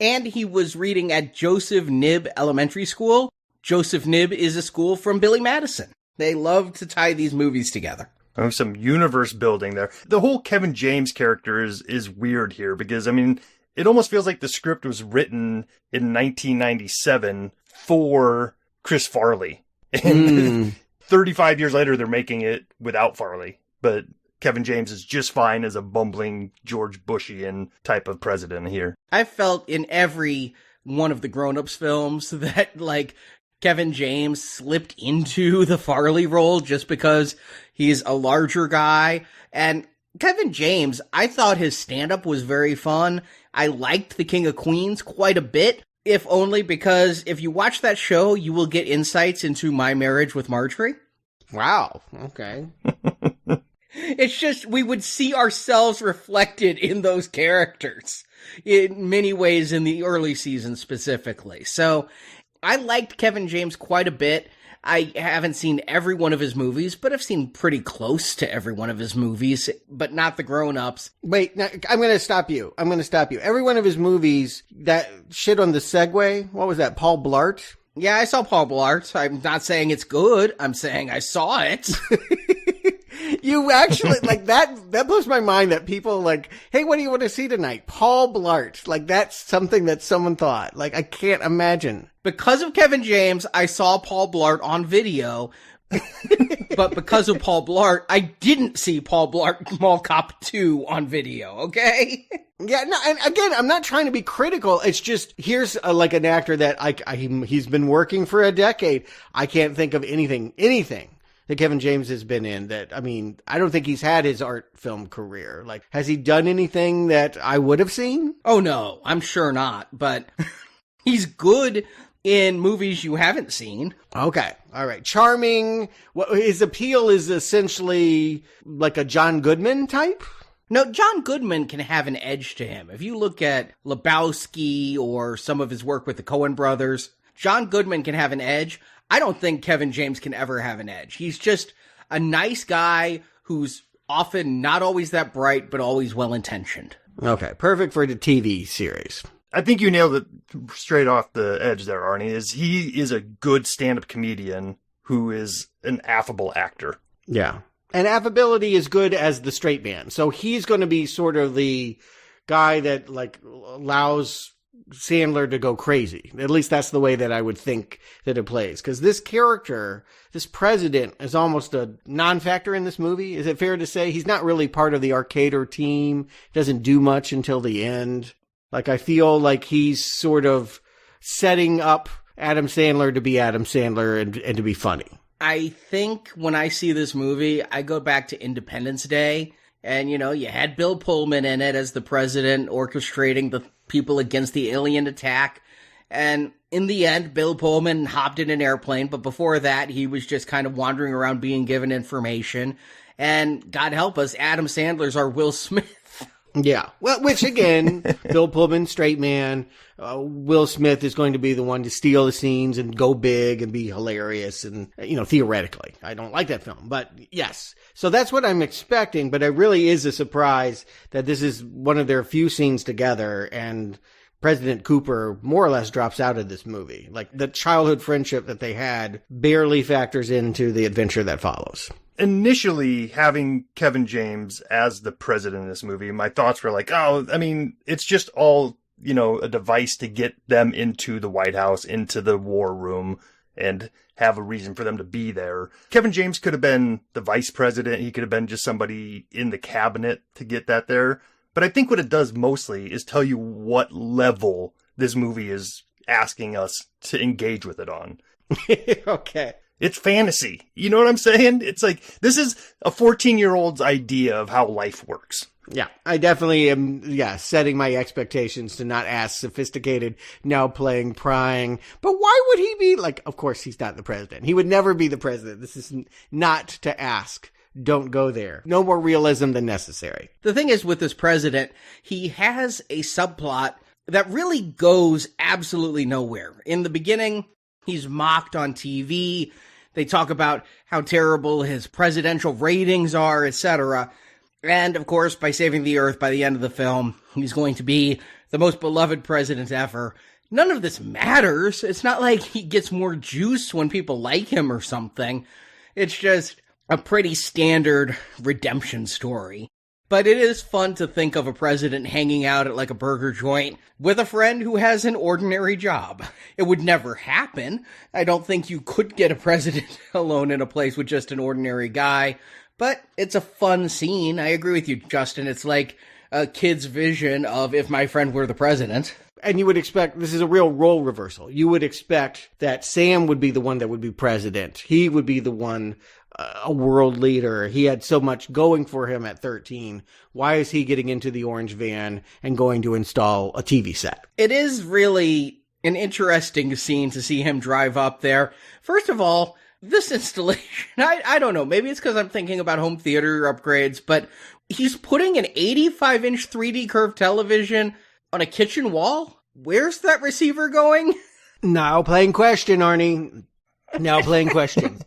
And he was reading at Joseph Knibb Elementary School, Joseph Knibb is a school from Billy Madison. They love to tie these movies together. Oh, some universe building there. The whole Kevin James character is weird here because, I mean, it almost feels like the script was written in 1997 for Chris Farley. And 35 years later, they're making it without Farley. But Kevin James is just fine as a bumbling George Bushian type of president here. I felt in every one of the Grown Ups films that, like, Kevin James slipped into the Farley role just because he's a larger guy. And Kevin James, I thought his stand-up was very fun. I liked The King of Queens quite a bit, if only because if you watch that show, you will get insights into my marriage with Marjorie. Wow. Okay. It's just, we would see ourselves reflected in those characters in many ways in the early seasons specifically. So I liked Kevin James quite a bit. I haven't seen every one of his movies, but I've seen pretty close to every one of his movies, but not the grown-ups. Wait, now, I'm going to stop you. Every one of his movies, that shit on the Segway, what was that, Paul Blart? Yeah, I saw Paul Blart. I'm not saying it's good. I'm saying I saw it. You actually, like, that blows my mind that people like, hey, what do you want to see tonight? Paul Blart. Like, that's something that someone thought. Like, I can't imagine. Because of Kevin James, I saw Paul Blart on video. But because of Paul Blart, I didn't see Paul Blart Mall Cop 2 on video, okay? Yeah, no, and again, I'm not trying to be critical. It's just, here's like an actor that he's been working for a decade. I can't think of anything that Kevin James has been in that, I mean, I don't think he's had his art film career. Like, has he done anything that I would have seen? Oh no, I'm sure not, but he's good in movies you haven't seen. Okay. All right. Charming. His appeal is essentially like a John Goodman type? No, John Goodman can have an edge to him. If you look at Lebowski or some of his work with the Coen brothers, John Goodman can have an edge. I don't think Kevin James can ever have an edge. He's just a nice guy who's often not always that bright, but always well-intentioned. Okay. Perfect for the TV series. I think you nailed it straight off the edge there, Arnie. He is a good stand-up comedian who is an affable actor. Yeah. And affability is good as the straight man. So he's going to be sort of the guy that, like, allows Sandler to go crazy. At least that's the way that I would think that it plays. Because this character, this president, is almost a non-factor in this movie. Is it fair to say? He's not really part of the Arcader team. Doesn't do much until the end. Like, I feel like he's sort of setting up Adam Sandler to be Adam Sandler and to be funny. I think when I see this movie, I go back to Independence Day. And, you know, you had Bill Pullman in it as the president orchestrating the people against the alien attack. And in the end, Bill Pullman hopped in an airplane. But before that, he was just kind of wandering around being given information. And God help us, Adam Sandler's our Will Smith. Yeah. Well, which again, Bill Pullman, straight man. Will Smith is going to be the one to steal the scenes and go big and be hilarious. And, you know, theoretically, I don't like that film, but yes. So that's what I'm expecting, but it really is a surprise that this is one of their few scenes together and President Cooper more or less drops out of this movie. Like, the childhood friendship that they had barely factors into the adventure that follows. Initially, having Kevin James as the president in this movie, my thoughts were like, oh, I mean, it's just all, you know, a device to get them into the White House, into the war room, and have a reason for them to be there. Kevin James could have been the vice president. He could have been just somebody in the cabinet to get that there. But I think what it does mostly is tell you what level this movie is asking us to engage with it on. Okay. It's fantasy. You know what I'm saying? It's like, this is a 14-year-old's idea of how life works. Yeah, I definitely am, setting my expectations to not as sophisticated, now playing prying. But why would he be, like, of course he's not the president. He would never be the president. This is not to ask. Don't go there. No more realism than necessary. The thing is with this president, he has a subplot that really goes absolutely nowhere. In the beginning, he's mocked on TV. They talk about how terrible his presidential ratings are, etc. And, of course, by saving the earth by the end of the film, he's going to be the most beloved president ever. none of this matters. It's not like he gets more juice when people like him or something. It's just a pretty standard redemption story. But it is fun to think of a president hanging out at like a burger joint with a friend who has an ordinary job. It would never happen. I don't think you could get a president alone in a place with just an ordinary guy. But it's a fun scene. I agree with you, Justin. It's like a kid's vision of if my friend were the president. And you would expect, this is a real role reversal. You would expect that Sam would be the one that would be president. He would be the one, a world leader. He had so much going for him at 13. Why is he getting into the orange van and going to install a TV set? It is really an interesting scene to see him drive up there. First of all, this installation, I don't know, maybe it's because I'm thinking about home theater upgrades, but he's putting an 85-inch 3D curved television on a kitchen wall? Where's that receiver going? Now playing question, Arnie. Now playing question.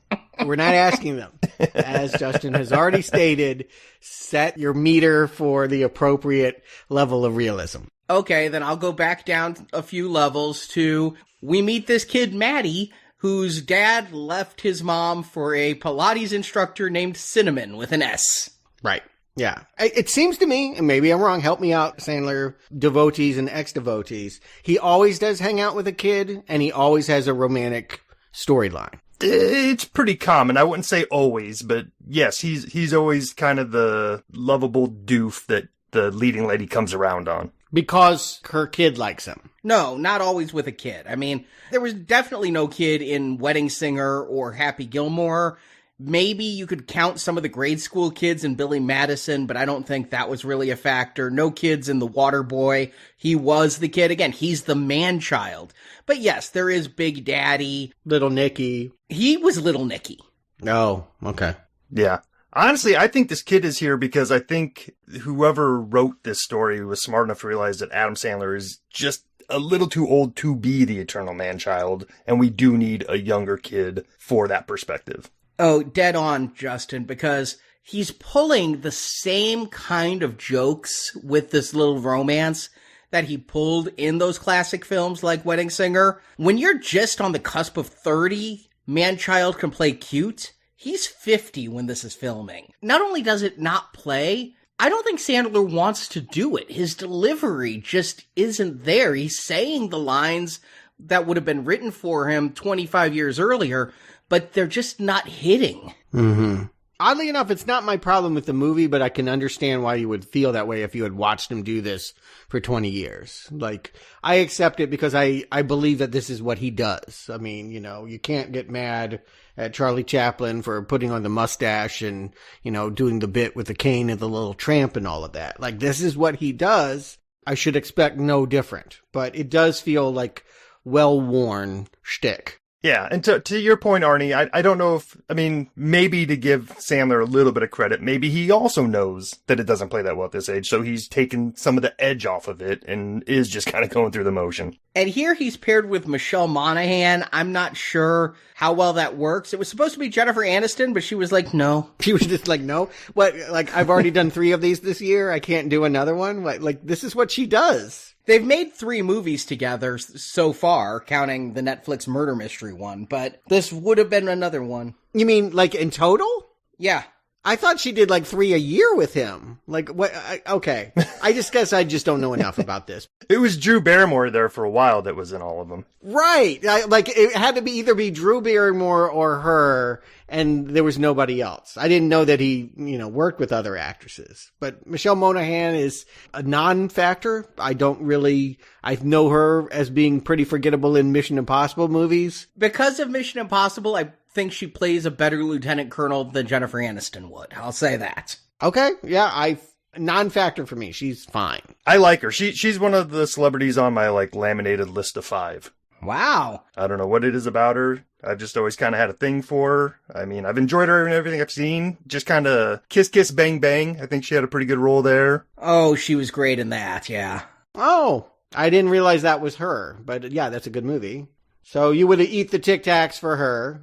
We're not asking them. As Justin has already stated, set your meter for the appropriate level of realism. Okay, then I'll go back down a few levels to, we meet this kid, Maddie, whose dad left his mom for a Pilates instructor named Cinnamon with an S. Right. Yeah. It seems to me, and maybe I'm wrong, help me out, Sandler devotees and ex-devotees, he always does hang out with a kid, and he always has a romantic storyline. It's pretty common. I wouldn't say always, but yes, he's always kind of the lovable doof that the leading lady comes around on. Because her kid likes him. No, not always with a kid. I mean, there was definitely no kid in Wedding Singer or Happy Gilmore. Maybe you could count some of the grade school kids in Billy Madison, but I don't think that was really a factor. No kids in The Waterboy. He was the kid. Again, he's the man-child. But yes, there is Big Daddy. Little Nicky. He was Little Nicky. Oh, okay. Yeah. Honestly, I think this kid is here because I think whoever wrote this story was smart enough to realize that Adam Sandler is just a little too old to be the eternal man-child, and we do need a younger kid for that perspective. Oh, dead on, Justin, because he's pulling the same kind of jokes with this little romance that he pulled in those classic films like Wedding Singer. When you're just on the cusp of 30, man-child can play cute. He's 50 when this is filming. Not only does it not play, I don't think Sandler wants to do it. His delivery just isn't there. He's saying the lines that would have been written for him 25 years earlier, but they're just not hitting. Mm-hmm. Oddly enough, it's not my problem with the movie, but I can understand why you would feel that way if you had watched him do this for 20 years. Like, I accept it because I believe that this is what he does. I mean, you know, you can't get mad at Charlie Chaplin for putting on the mustache and, you know, doing the bit with the cane and the little tramp and all of that. Like, this is what he does. I should expect no different, but it does feel like well-worn shtick. Yeah, and to your point, Arnie, I don't know if, I mean, maybe to give Sandler a little bit of credit, maybe he also knows that it doesn't play that well at this age, so he's taken some of the edge off of it and is just kind of going through the motion. And here he's paired with Michelle Monaghan. I'm not sure how well that works. It was supposed to be Jennifer Aniston, but she was like, no. She was just like, no? What, like, I've already done 3 of these this year, I can't do another one? Like, this is what she does. They've made 3 movies together so far, counting the Netflix murder mystery one, but this would have been another one. You mean, like, in total? Yeah. I thought she did, like, 3 a year with him. Like, what? Okay. I just guess I just don't know enough about this. It was Drew Barrymore there for a while that was in all of them. Right. Like, it had to be either be Drew Barrymore or her, and there was nobody else. I didn't know that he, you know, worked with other actresses. But Michelle Monaghan is a non-factor. I know her as being pretty forgettable in Mission Impossible movies. Because of Mission Impossible, I think she plays a better lieutenant colonel than Jennifer Aniston would. I'll say that. Okay. Yeah, non-factor for me. She's fine. I like her. She's one of the celebrities on my, like, laminated list of 5. Wow. I don't know what it is about her. I've just always kind of had a thing for her. I mean, I've enjoyed her in everything I've seen. Just kind of kiss, kiss, bang, bang. I think she had a pretty good role there. Oh, she was great in that, yeah. Oh, I didn't realize that was her. But yeah, that's a good movie. So you would eat the Tic Tacs for her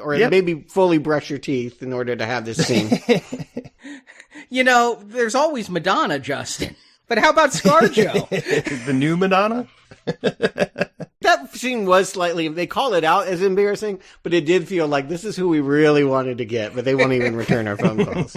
or yep. Maybe fully brush your teeth in order to have this scene. You know, there's always Madonna, Justin. But how about ScarJo? The new Madonna? That scene was slightly, they call it out as embarrassing, but it did feel like this is who we really wanted to get, but they won't even return our phone calls.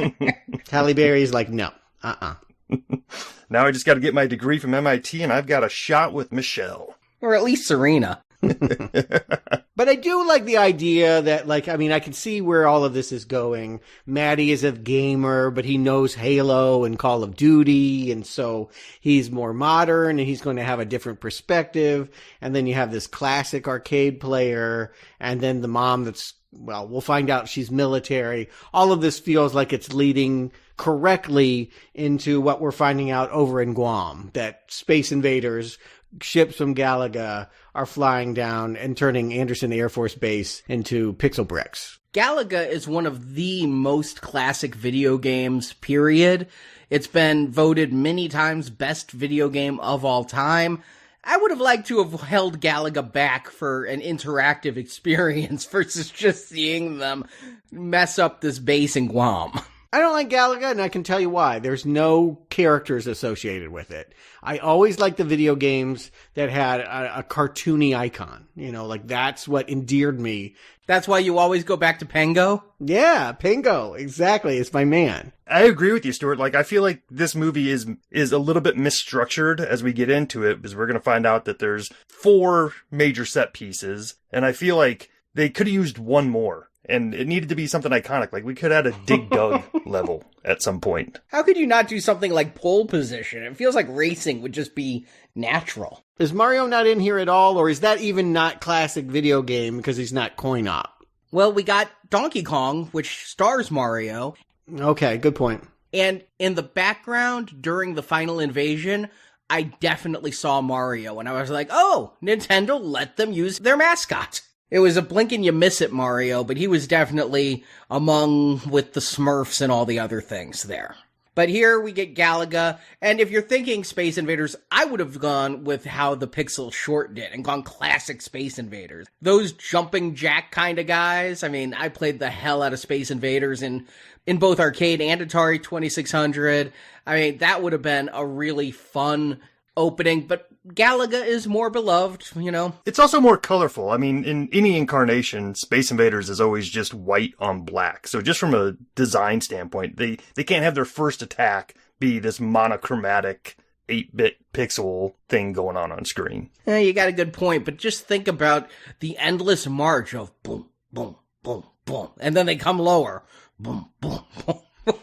Halle Berry's like, no, Now I just got to get my degree from MIT and I've got a shot with Michelle. Or at least Serena. But I do like the idea that, like, I mean, I can see where all of this is going. Maddie is a gamer, but he knows Halo and Call of Duty, and so he's more modern, and he's going to have a different perspective. And then you have this classic arcade player, and then the mom that's, well, we'll find out she's military. All of this feels like it's leading correctly into what we're finding out over in Guam, that Space Invaders, ships from Galaga, are flying down and turning Anderson Air Force Base into pixel bricks. Galaga is one of the most classic video games, period. It's been voted many times best video game of all time. I would have liked to have held Galaga back for an interactive experience versus just seeing them mess up this base in Guam. I don't like Galaga, and I can tell you why. There's no characters associated with it. I always liked the video games that had a cartoony icon. You know, like that's what endeared me. That's why you always go back to Pengo? Yeah, Pengo. Exactly. It's my man. I agree with you, Stuart. Like, I feel like this movie is a little bit misstructured as we get into it, because we're going to find out that there's 4 major set pieces, and I feel like they could have used one more. And it needed to be something iconic. Like, we could have had a Dig Dug level at some point. How could you not do something like pole position? It feels like racing would just be natural. Is Mario not in here at all, or is that even not classic video game because he's not coin-op? Well, we got Donkey Kong, which stars Mario. Okay, good point. And in the background, during the final invasion, I definitely saw Mario. And I was like, oh, Nintendo let them use their mascot. It was a blink and you miss it Mario, but he was definitely among with the Smurfs and all the other things there. But here we get Galaga, and if you're thinking Space Invaders, I would have gone with how the Pixel Short did and gone classic Space Invaders. Those jumping jack kind of guys, I mean, I played the hell out of Space Invaders in both arcade and Atari 2600. I mean, that would have been a really fun opening, but Galaga is more beloved, you know. It's also more colorful. I mean, in any incarnation, Space Invaders is always just white on black. So just from a design standpoint, they can't have their first attack be this monochromatic 8-bit pixel thing going on screen. You got a good point, but just think about the endless march of boom, boom, boom, boom, and then they come lower. Boom, boom, boom.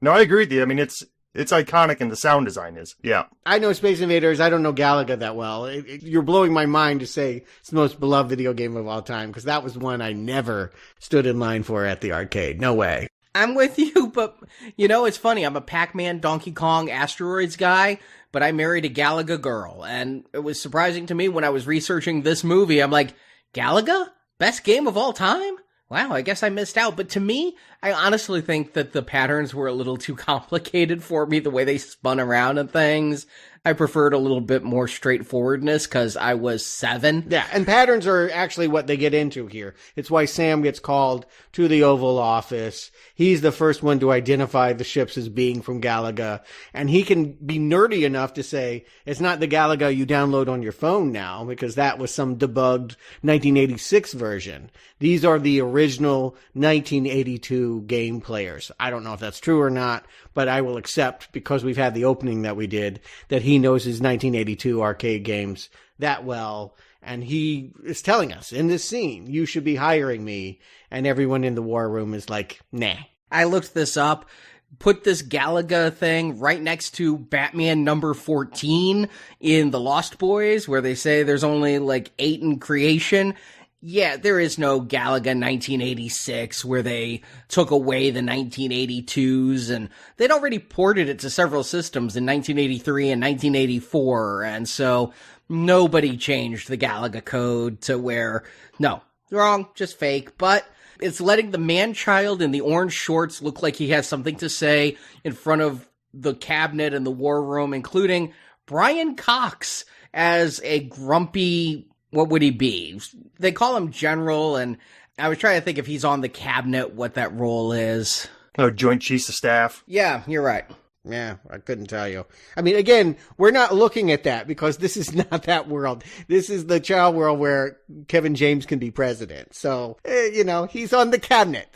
No, I agree with you. I mean, it's iconic and the sound design is. Yeah. I know Space Invaders. I don't know Galaga that well. You're blowing my mind to say it's the most beloved video game of all time, because that was one I never stood in line for at the arcade. No way. I'm with you, but, you know, it's funny. I'm a Pac-Man, Donkey Kong, Asteroids guy, but I married a Galaga girl. And it was surprising to me when I was researching this movie. I'm like, Galaga? Best game of all time? Wow, I guess I missed out. But to me, I honestly think that the patterns were a little too complicated for me, the way they spun around and things. I preferred a little bit more straightforwardness because I was 7. Yeah, and patterns are actually what they get into here. It's why Sam gets called to the Oval Office. He's the first one to identify the ships as being from Galaga. And he can be nerdy enough to say, it's not the Galaga you download on your phone now, because that was some debugged 1986 version. These are the original 1982 game players. I don't know if that's true or not, but I will accept, because we've had the opening that we did, that he knows his 1982 arcade games that well. And he is telling us in this scene, you should be hiring me. And everyone in the war room is like, nah. I looked this up, put this Galaga thing right next to Batman number 14 in The Lost Boys, where they say there's only like 8 in creation. Yeah, there is no Galaga 1986 where they took away the 1982s, and they'd already ported it to several systems in 1983 and 1984, and so nobody changed the Galaga code to where, no, wrong, just fake, but it's letting the man-child in the orange shorts look like he has something to say in front of the cabinet in the war room, including Brian Cox as a grumpy, what would he be? They call him General, and I was trying to think if he's on the cabinet, what that role is. Oh, Joint Chiefs of Staff. Yeah, you're right. Yeah, I couldn't tell you. I mean, again, we're not looking at that because this is not that world. This is the child world where Kevin James can be president. So, he's on the cabinet.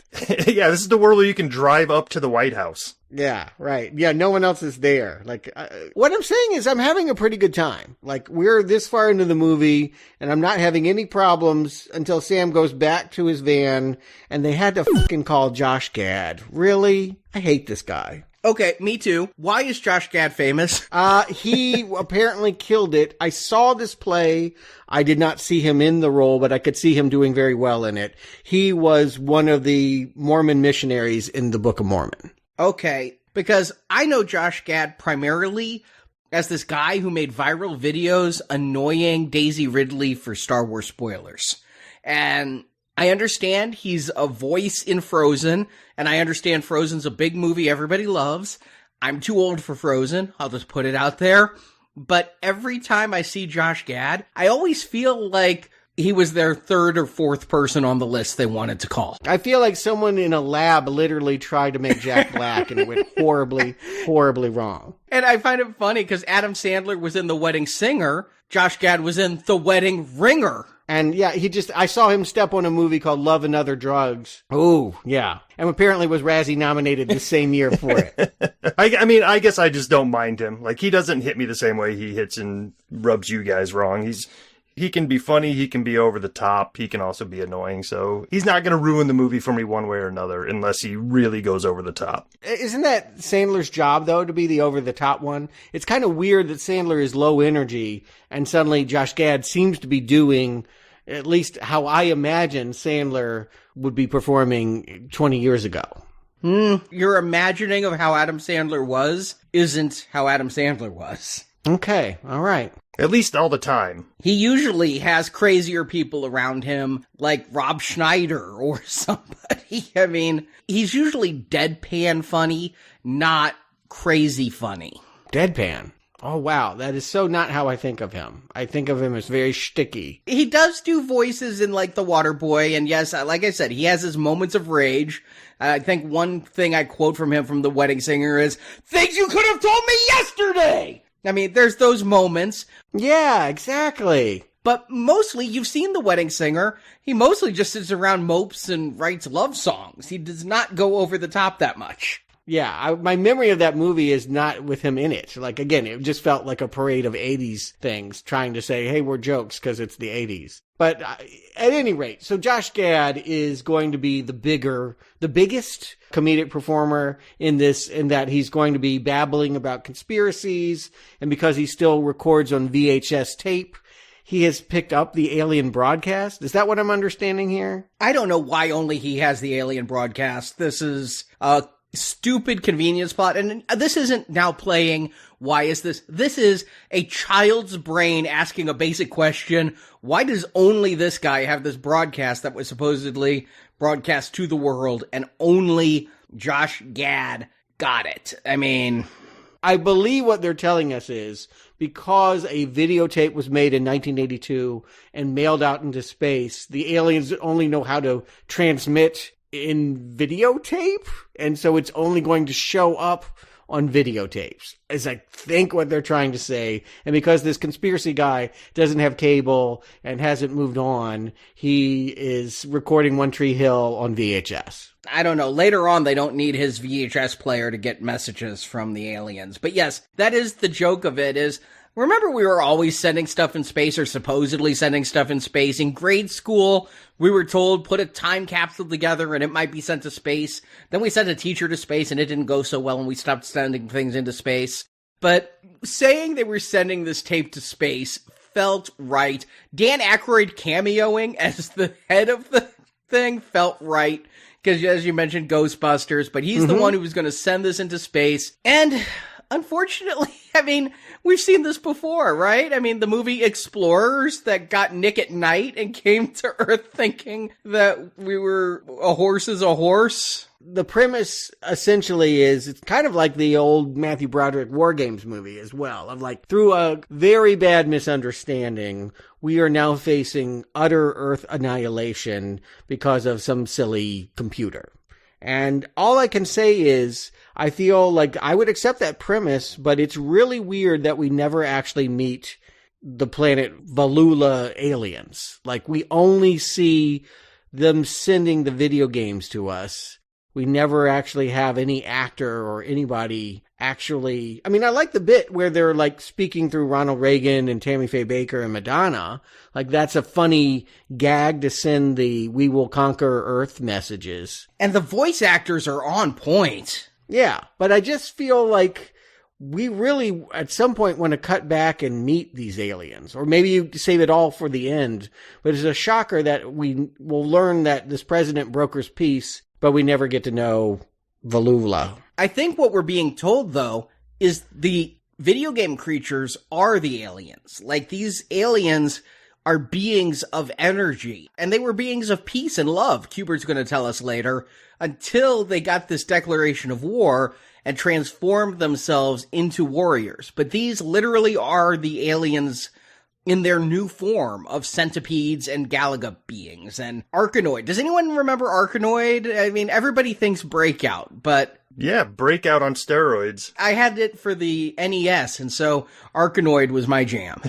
Yeah, this is the world where you can drive up to the White House. Yeah, right. Yeah, no one else is there. Like, what I'm saying is I'm having a pretty good time. Like, we're this far into the movie, and I'm not having any problems until Sam goes back to his van, and they had to fucking call Josh Gad. Really? I hate this guy. Okay, me too. Why is Josh Gad famous? He apparently killed it. I saw this play. I did not see him in the role, but I could see him doing very well in it. He was one of the Mormon missionaries in the Book of Mormon. Okay, because I know Josh Gad primarily as this guy who made viral videos annoying Daisy Ridley for Star Wars spoilers. And I understand he's a voice in Frozen, and I understand Frozen's a big movie everybody loves. I'm too old for Frozen, I'll just put it out there. But every time I see Josh Gad, I always feel like he was their third or fourth person on the list they wanted to call. I feel like someone in a lab literally tried to make Jack Black, and it went horribly, horribly wrong. And I find it funny because Adam Sandler was in The Wedding Singer. Josh Gad was in The Wedding Ringer. And yeah, I saw him step on a movie called Love and Other Drugs. Oh, yeah. And apparently was Razzie nominated the same year for it. I mean, I guess I just don't mind him. Like, he doesn't hit me the same way he hits and rubs you guys wrong. He can be funny, he can be over the top, he can also be annoying, so he's not going to ruin the movie for me one way or another unless he really goes over the top. Isn't that Sandler's job, though, to be the over-the-top one? It's kind of weird that Sandler is low energy, and suddenly Josh Gad seems to be doing at least how I imagine Sandler would be performing 20 years ago. Your imagining of how Adam Sandler was isn't how Adam Sandler was. Okay, all right. At least all the time. He usually has crazier people around him, like Rob Schneider or somebody. I mean, he's usually deadpan funny, not crazy funny. Deadpan? Oh, wow. That is so not how I think of him. I think of him as very shticky. He does do voices in, like, The Waterboy, and yes, like I said, he has his moments of rage. I think one thing I quote from him from The Wedding Singer is, "Things you could have told me yesterday!" I mean, there's those moments. Yeah, exactly. But mostly, you've seen The Wedding Singer. He mostly just sits around mopes and writes love songs. He does not go over the top that much. Yeah, my memory of that movie is not with him in it. Like, again, it just felt like a parade of 80s things trying to say, hey, we're jokes because it's the 80s. But at any rate, so Josh Gad is going to be the biggest comedic performer in this, in that he's going to be babbling about conspiracies. And because he still records on VHS tape, he has picked up the alien broadcast. Is that what I'm understanding here? I don't know why only he has the alien broadcast. This is a stupid convenience plot. And this isn't now playing, why is this? This is a child's brain asking a basic question. Why does only this guy have this broadcast that was supposedly broadcast to the world, and only Josh Gad got it? I mean, I believe what they're telling us is because a videotape was made in 1982 and mailed out into space, the aliens only know how to transmit in videotape, and so it's only going to show up on videotapes, is I think what they're trying to say. And because this conspiracy guy doesn't have cable and hasn't moved on, he is recording One Tree Hill on VHS. I don't know. Later on, they don't need his VHS player to get messages from the aliens. But yes, that is the joke of it is, remember we were always sending stuff in space, or supposedly sending stuff in space. In grade school, we were told, put a time capsule together and it might be sent to space. Then we sent a teacher to space and it didn't go so well and we stopped sending things into space. But saying they were sending this tape to space felt right. Dan Aykroyd cameoing as the head of the thing felt right. Because as you mentioned, Ghostbusters, but he's the one who was going to send this into space. And unfortunately, I mean, we've seen this before, right? I mean, the movie Explorers that got Nick at night and came to Earth thinking that a horse is a horse. The premise essentially is, it's kind of like the old Matthew Broderick War Games movie as well, of like, through a very bad misunderstanding, we are now facing utter Earth annihilation because of some silly computer. And all I can say is, I feel like I would accept that premise, but it's really weird that we never actually meet the planet Valula aliens. Like, we only see them sending the video games to us. We never actually have any actor or anybody actually. I mean, I like the bit where they're like speaking through Ronald Reagan and Tammy Faye Baker and Madonna. Like, that's a funny gag to send the "We will conquer Earth" messages. And the voice actors are on point. Yeah, but I just feel like we really, at some point, want to cut back and meet these aliens. Or maybe you save it all for the end. But it's a shocker that we will learn that this president brokers peace, but we never get to know Valula. I think what we're being told, though, is the video game creatures are the aliens. Like, these aliens are beings of energy. And they were beings of peace and love, Kubert's going to tell us later, until they got this declaration of war and transformed themselves into warriors. But these literally are the aliens in their new form of centipedes and Galaga beings. And Arkanoid. Does anyone remember Arkanoid? I mean, everybody thinks Breakout, but... Yeah, Breakout on steroids. I had it for the NES, and so Arkanoid was my jam.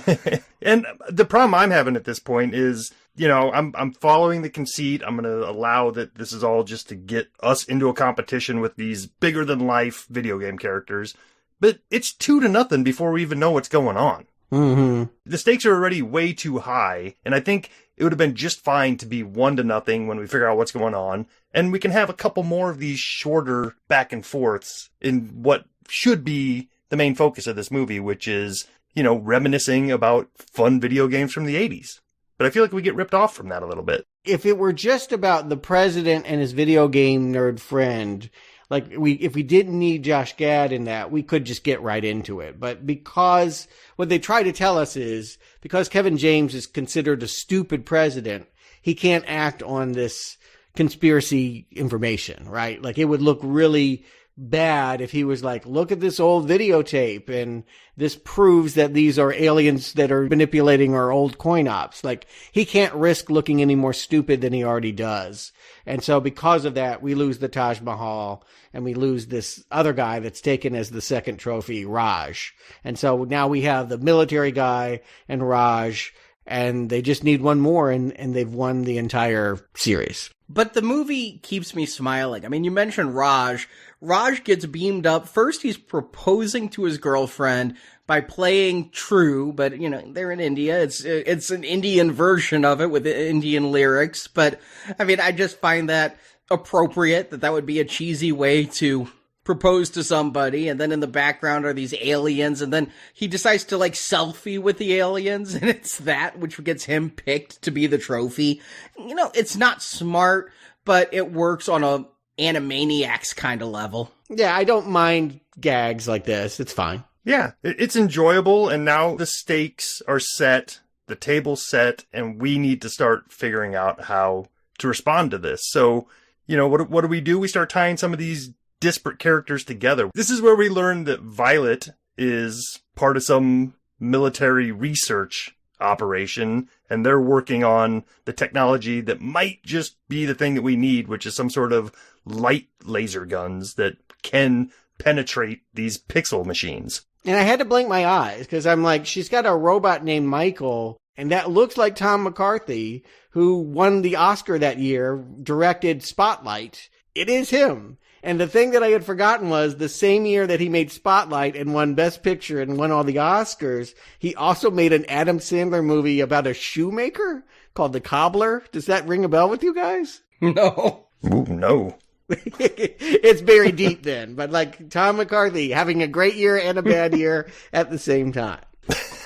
And the problem I'm having at this point is, you know, I'm following the conceit. I'm going to allow that this is all just to get us into a competition with these bigger-than-life video game characters. But it's 2-0 before we even know what's going on. Mm-hmm. The stakes are already way too high, and I think it would have been just fine to be 1-0 when we figure out what's going on, and we can have a couple more of these shorter back and forths in what should be the main focus of this movie, which is, you know, reminiscing about fun video games from the 80s. But I feel like we get ripped off from that a little bit. If it were just about the president and his video game nerd friend, like, if we didn't need Josh Gad in that, we could just get right into it. But because what they try to tell us is, because Kevin James is considered a stupid president, he can't act on this conspiracy information, right? Like, it would look really bad if he was like, look at this old videotape and this proves that these are aliens that are manipulating our old coin ops. Like, he can't risk looking any more stupid than he already does. And so because of that, we lose the Taj Mahal and we lose this other guy that's taken as the second trophy, Raj. And so now we have the military guy and Raj, and they just need one more, and they've won the entire series. But the movie keeps me smiling. I mean, you mentioned Raj. Raj gets beamed up. First, he's proposing to his girlfriend by playing True, but, you know, they're in India. It's an Indian version of it with Indian lyrics. But, I mean, I just find that appropriate, that would be a cheesy way to propose to somebody, and then in the background are these aliens, and then he decides to, like, selfie with the aliens, and it's that which gets him picked to be the trophy. You know, it's not smart, but it works on a Animaniacs kind of level. Yeah, I don't mind gags like this. It's fine. Yeah, it's enjoyable, and now the stakes are set, the table's set, and we need to start figuring out how to respond to this. So, you know, what do? We start tying some of these disparate characters together. This is where we learn that Violet is part of some military research operation, and they're working on the technology that might just be the thing that we need, which is some sort of light laser guns that can penetrate these pixel machines. And I had to blink my eyes because I'm like, she's got a robot named Michael, and that looks like Tom McCarthy, who won the Oscar that year, directed Spotlight. It is him. And the thing that I had forgotten was the same year that he made Spotlight and won Best Picture and won all the Oscars, he also made an Adam Sandler movie about a shoemaker called The Cobbler. Does that ring a bell with you guys? No. Ooh, no. It's very deep then, but like Tom McCarthy having a great year and a bad year at the same time.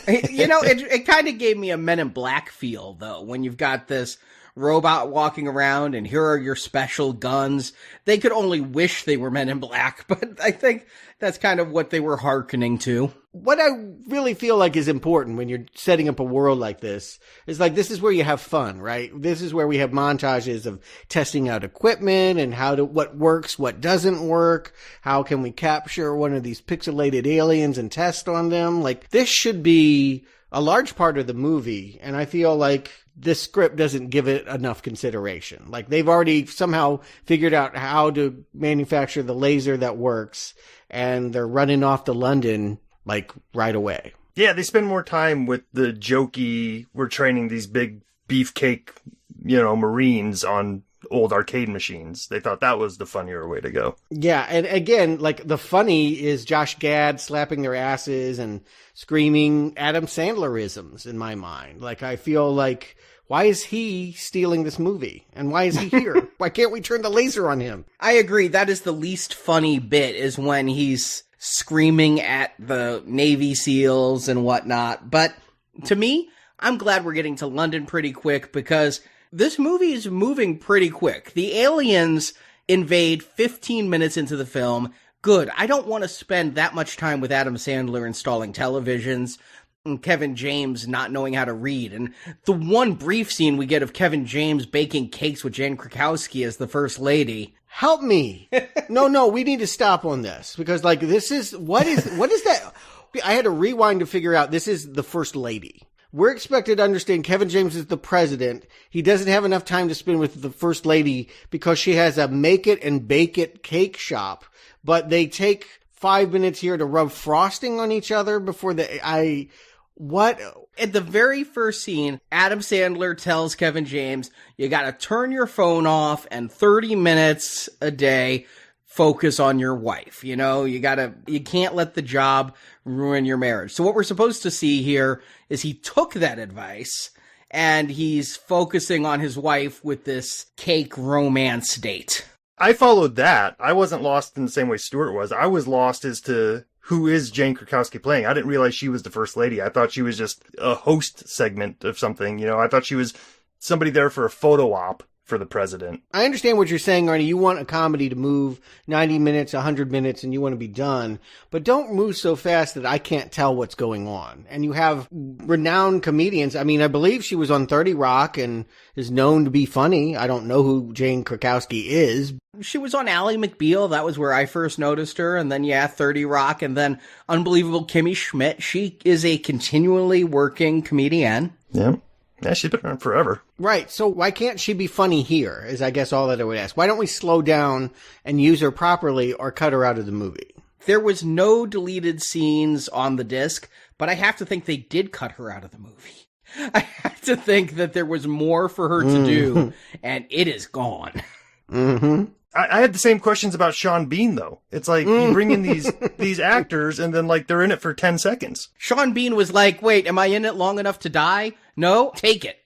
You know, it kind of gave me a Men in Black feel, though, when you've got this robot walking around and here are your special guns. They could only wish they were Men in Black, but I think that's kind of what they were hearkening to. What I really feel like is important when you're setting up a world like this is like, this is where you have fun, right? This is where we have montages of testing out equipment and what works, what doesn't work. How can we capture one of these pixelated aliens and test on them? Like, this should be a large part of the movie, and I feel like this script doesn't give it enough consideration. Like, they've already somehow figured out how to manufacture the laser that works, and they're running off to London, like, right away. Yeah, they spend more time with the jokey, we're training these big beefcake, Marines on old arcade machines. They thought that was the funnier way to go. Yeah, and again, like, the funny is Josh Gad slapping their asses and screaming Adam Sandler-isms in my mind. Like, I feel like, why is he stealing this movie? And why is he here? Why can't we turn the laser on him? I agree. That is the least funny bit, is when he's screaming at the Navy SEALs and whatnot. But to me, I'm glad we're getting to London pretty quick, because this movie is moving pretty quick. The aliens invade 15 minutes into the film. Good. I don't want to spend that much time with Adam Sandler installing televisions and Kevin James not knowing how to read. And the one brief scene we get of Kevin James baking cakes with Jane Krakowski as the First Lady. Help me. No, we need to stop on this, because, like, what is that? I had to rewind to figure out this is the First Lady. We're expected to understand Kevin James is the president. He doesn't have enough time to spend with the First Lady because she has a make it and bake it cake shop, but they take 5 minutes here to rub frosting on each other before what? At the very first scene, Adam Sandler tells Kevin James, you gotta turn your phone off and 30 minutes a day focus on your wife. You can't let the job ruin your marriage. So what we're supposed to see here is he took that advice and he's focusing on his wife with this cake romance date. I followed that. I wasn't lost in the same way Stuart was. I was lost as to who is Jane Krakowski playing. I didn't realize she was the First Lady. I thought she was just a host segment of something. I thought she was somebody there for a photo op for the president. I understand what you're saying, Arnie. You want a comedy to move 90 minutes, 100 minutes, and you want to be done. But don't move so fast that I can't tell what's going on. And you have renowned comedians. I mean, I believe she was on 30 Rock and is known to be funny. I don't know who Jane Krakowski is. She was on Ally McBeal. That was where I first noticed her. And then, 30 Rock. And then Unbelievable Kimmy Schmidt. She is a continually working comedian. Yeah. Yeah, she's been around forever. Right. So why can't she be funny here, is I guess all that I would ask. Why don't we slow down and use her properly or cut her out of the movie? There was no deleted scenes on the disc, but I have to think they did cut her out of the movie. I have to think that there was more for her to do, and it is gone. Mm-hmm. I had the same questions about Sean Bean, though. It's like, you bring in these actors, and then, like, they're in it for 10 seconds. Sean Bean was like, wait, am I in it long enough to die? No? Take it.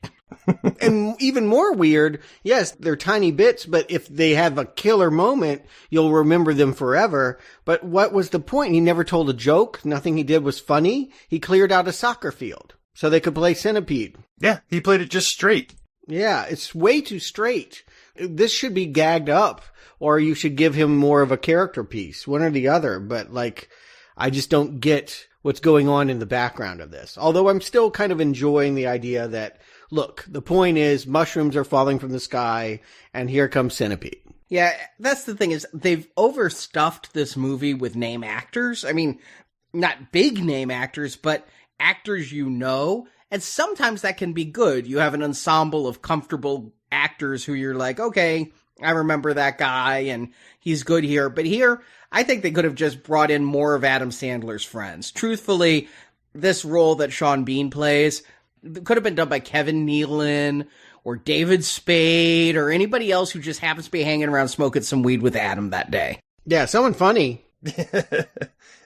And even more weird, yes, they're tiny bits, but if they have a killer moment, you'll remember them forever. But what was the point? He never told a joke. Nothing he did was funny. He cleared out a soccer field so they could play Centipede. Yeah, he played it just straight. Yeah, it's way too straight. This should be gagged up, or you should give him more of a character piece, one or the other. But, like, I just don't get what's going on in the background of this. Although I'm still kind of enjoying the idea that, look, the point is mushrooms are falling from the sky, and here comes Centipede. Yeah, that's the thing, is they've overstuffed this movie with name actors. I mean, not big name actors, but actors you know. And sometimes that can be good. You have an ensemble of comfortable actors who you're like, okay, I remember that guy and he's good here. But here, I think they could have just brought in more of Adam Sandler's friends. Truthfully, this role that Sean Bean plays could have been done by Kevin Nealon or David Spade or anybody else who just happens to be hanging around smoking some weed with Adam that day. Yeah, someone funny.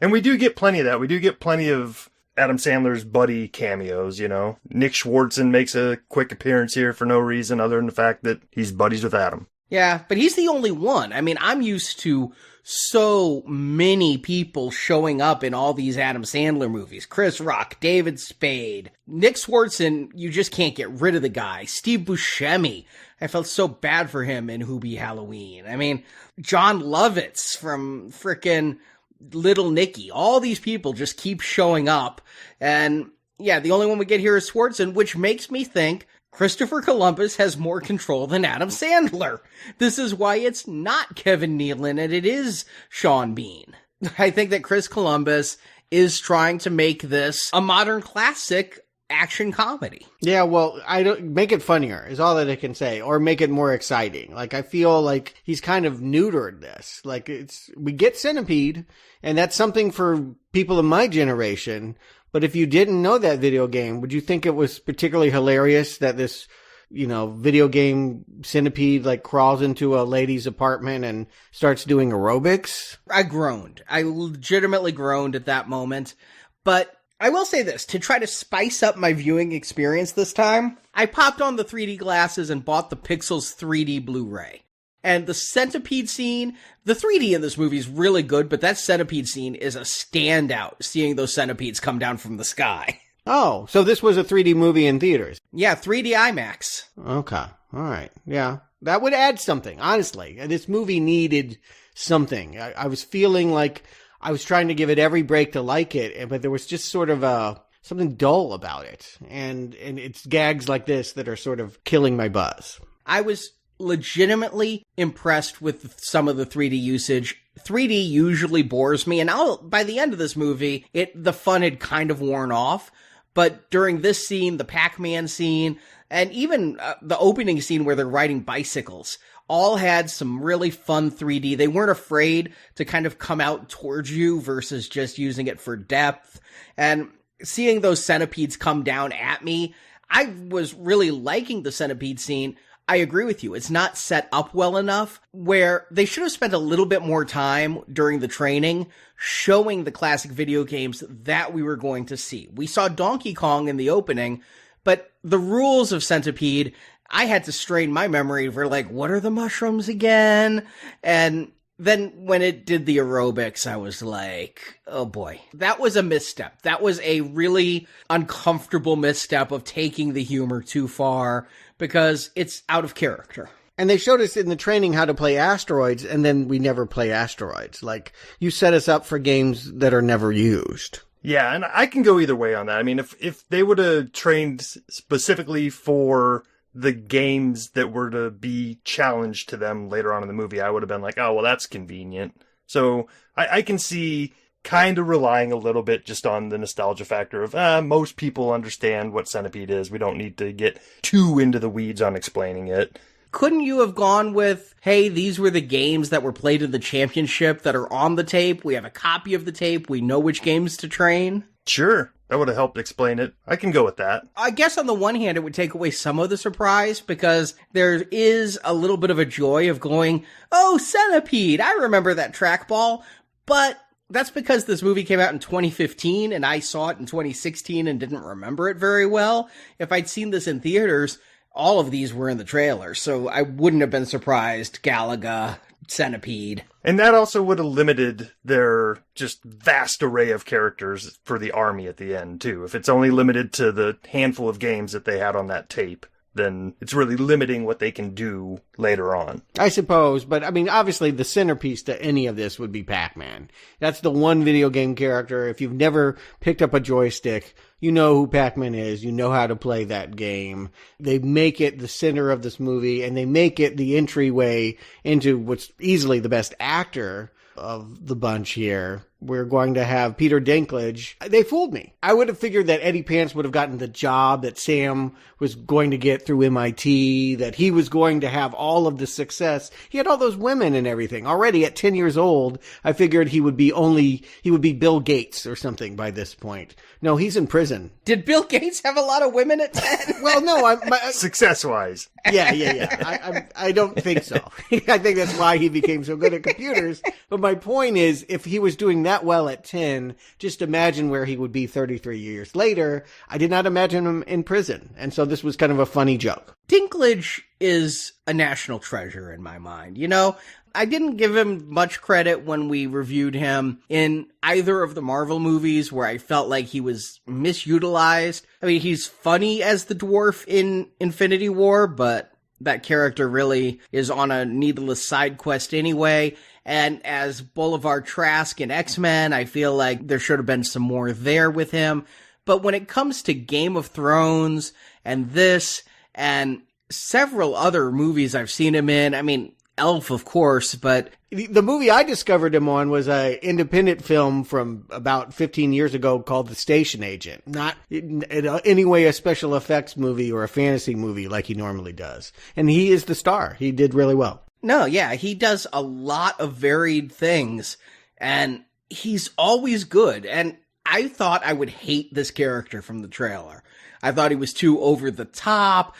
And we do get plenty of that. We do get plenty of Adam Sandler's buddy cameos, Nick Swartzen makes a quick appearance here for no reason other than the fact that he's buddies with Adam. Yeah, but he's the only one. I mean, I'm used to so many people showing up in all these Adam Sandler movies. Chris Rock, David Spade, Nick Swartzen, you just can't get rid of the guy. Steve Buscemi, I felt so bad for him in Hubie Halloween. I mean, John Lovitz from frickin' Little Nicky. All these people just keep showing up. And yeah, the only one we get here is Swartzen, which makes me think Christopher Columbus has more control than Adam Sandler. This is why it's not Kevin Nealon and it is Sean Bean. I think that Chris Columbus is trying to make this a modern classic action comedy. Yeah, well, I don't make it funnier is all that I can say, or make it more exciting. Like, I feel like he's kind of neutered this. Like, we get Centipede, and that's something for people of my generation. But if you didn't know that video game, would you think it was particularly hilarious that this, video game Centipede like crawls into a lady's apartment and starts doing aerobics? I groaned. I legitimately groaned at that moment. But I will say this, to try to spice up my viewing experience this time, I popped on the 3D glasses and bought the Pixels 3D Blu-ray. And the Centipede scene, the 3D in this movie is really good, but that Centipede scene is a standout, seeing those centipedes come down from the sky. Oh, so this was a 3D movie in theaters? Yeah, 3D IMAX. Okay, all right, yeah. That would add something, honestly. This movie needed something. I was feeling like I was trying to give it every break to like it, but there was just sort of something dull about it. And it's gags like this that are sort of killing my buzz. I was legitimately impressed with some of the 3D usage. 3D usually bores me, and by the end of this movie, the fun had kind of worn off. But during this scene, the Pac-Man scene, and even the opening scene where they're riding bicycles, all had some really fun 3D. They weren't afraid to kind of come out towards you versus just using it for depth. And seeing those centipedes come down at me, I was really liking the centipede scene. I agree with you. It's not set up well enough, where they should have spent a little bit more time during the training showing the classic video games that we were going to see. We saw Donkey Kong in the opening, but the rules of Centipede, I had to strain my memory for like, what are the mushrooms again? And then when it did the aerobics, I was like, oh boy, that was a misstep. That was a really uncomfortable misstep of taking the humor too far, because it's out of character. And they showed us in the training how to play Asteroids, and then we never play Asteroids. Like, you set us up for games that are never used. Yeah, and I can go either way on that. I mean, if they would have trained specifically for the games that were to be challenged to them later on in the movie, I would have been like, oh, well, that's convenient. So I can see kind of relying a little bit just on the nostalgia factor of, most people understand what Centipede is. We don't need to get too into the weeds on explaining it. Couldn't you have gone with, hey, these were the games that were played in the championship that are on the tape. We have a copy of the tape. We know which games to train. Sure. That would have helped explain it. I can go with that. I guess on the one hand, it would take away some of the surprise, because there is a little bit of a joy of going, oh, Centipede, I remember that trackball. But that's because this movie came out in 2015, and I saw it in 2016 and didn't remember it very well. If I'd seen this in theaters, all of these were in the trailer, so I wouldn't have been surprised. Galaga, Centipede. And that also would have limited their just vast array of characters for the army at the end, too. If it's only limited to the handful of games that they had on that tape, then it's really limiting what they can do later on. I suppose, but I mean, obviously the centerpiece to any of this would be Pac-Man. That's the one video game character. If you've never picked up a joystick, you know who Pac-Man is. You know how to play that game. They make it the center of this movie, and they make it the entryway into what's easily the best actor of the bunch here. We're going to have Peter Dinklage. They fooled me. I would have figured that Eddie Pants would have gotten the job, that Sam was going to get through MIT, that he was going to have all of the success. He had all those women and everything. Already at 10 years old, I figured he would be Bill Gates or something by this point. No, he's in prison. Did Bill Gates have a lot of women at 10? Well, no. Success-wise. Yeah. I don't think so. I think that's why he became so good at computers. But my point is, if he was doing that well at 10, just imagine where he would be 33 years later. I did not imagine him in prison. And so this was kind of a funny joke. Dinklage is a national treasure in my mind. You know, I didn't give him much credit when we reviewed him in either of the Marvel movies, where I felt like he was misutilized. I mean, he's funny as the dwarf in Infinity War, but that character really is on a needless side quest anyway. And as Boulevard Trask in X-Men, I feel like there should have been some more there with him. But when it comes to Game of Thrones and this and several other movies I've seen him in, I mean, Elf, of course, but The movie I discovered him on was a independent film from about 15 years ago called The Station Agent. Not in any way a special effects movie or a fantasy movie like he normally does. And he is the star. He did really well. no, yeah, he does a lot of varied things, and he's always good. And I thought I would hate this character from the trailer. I thought he was too over the top,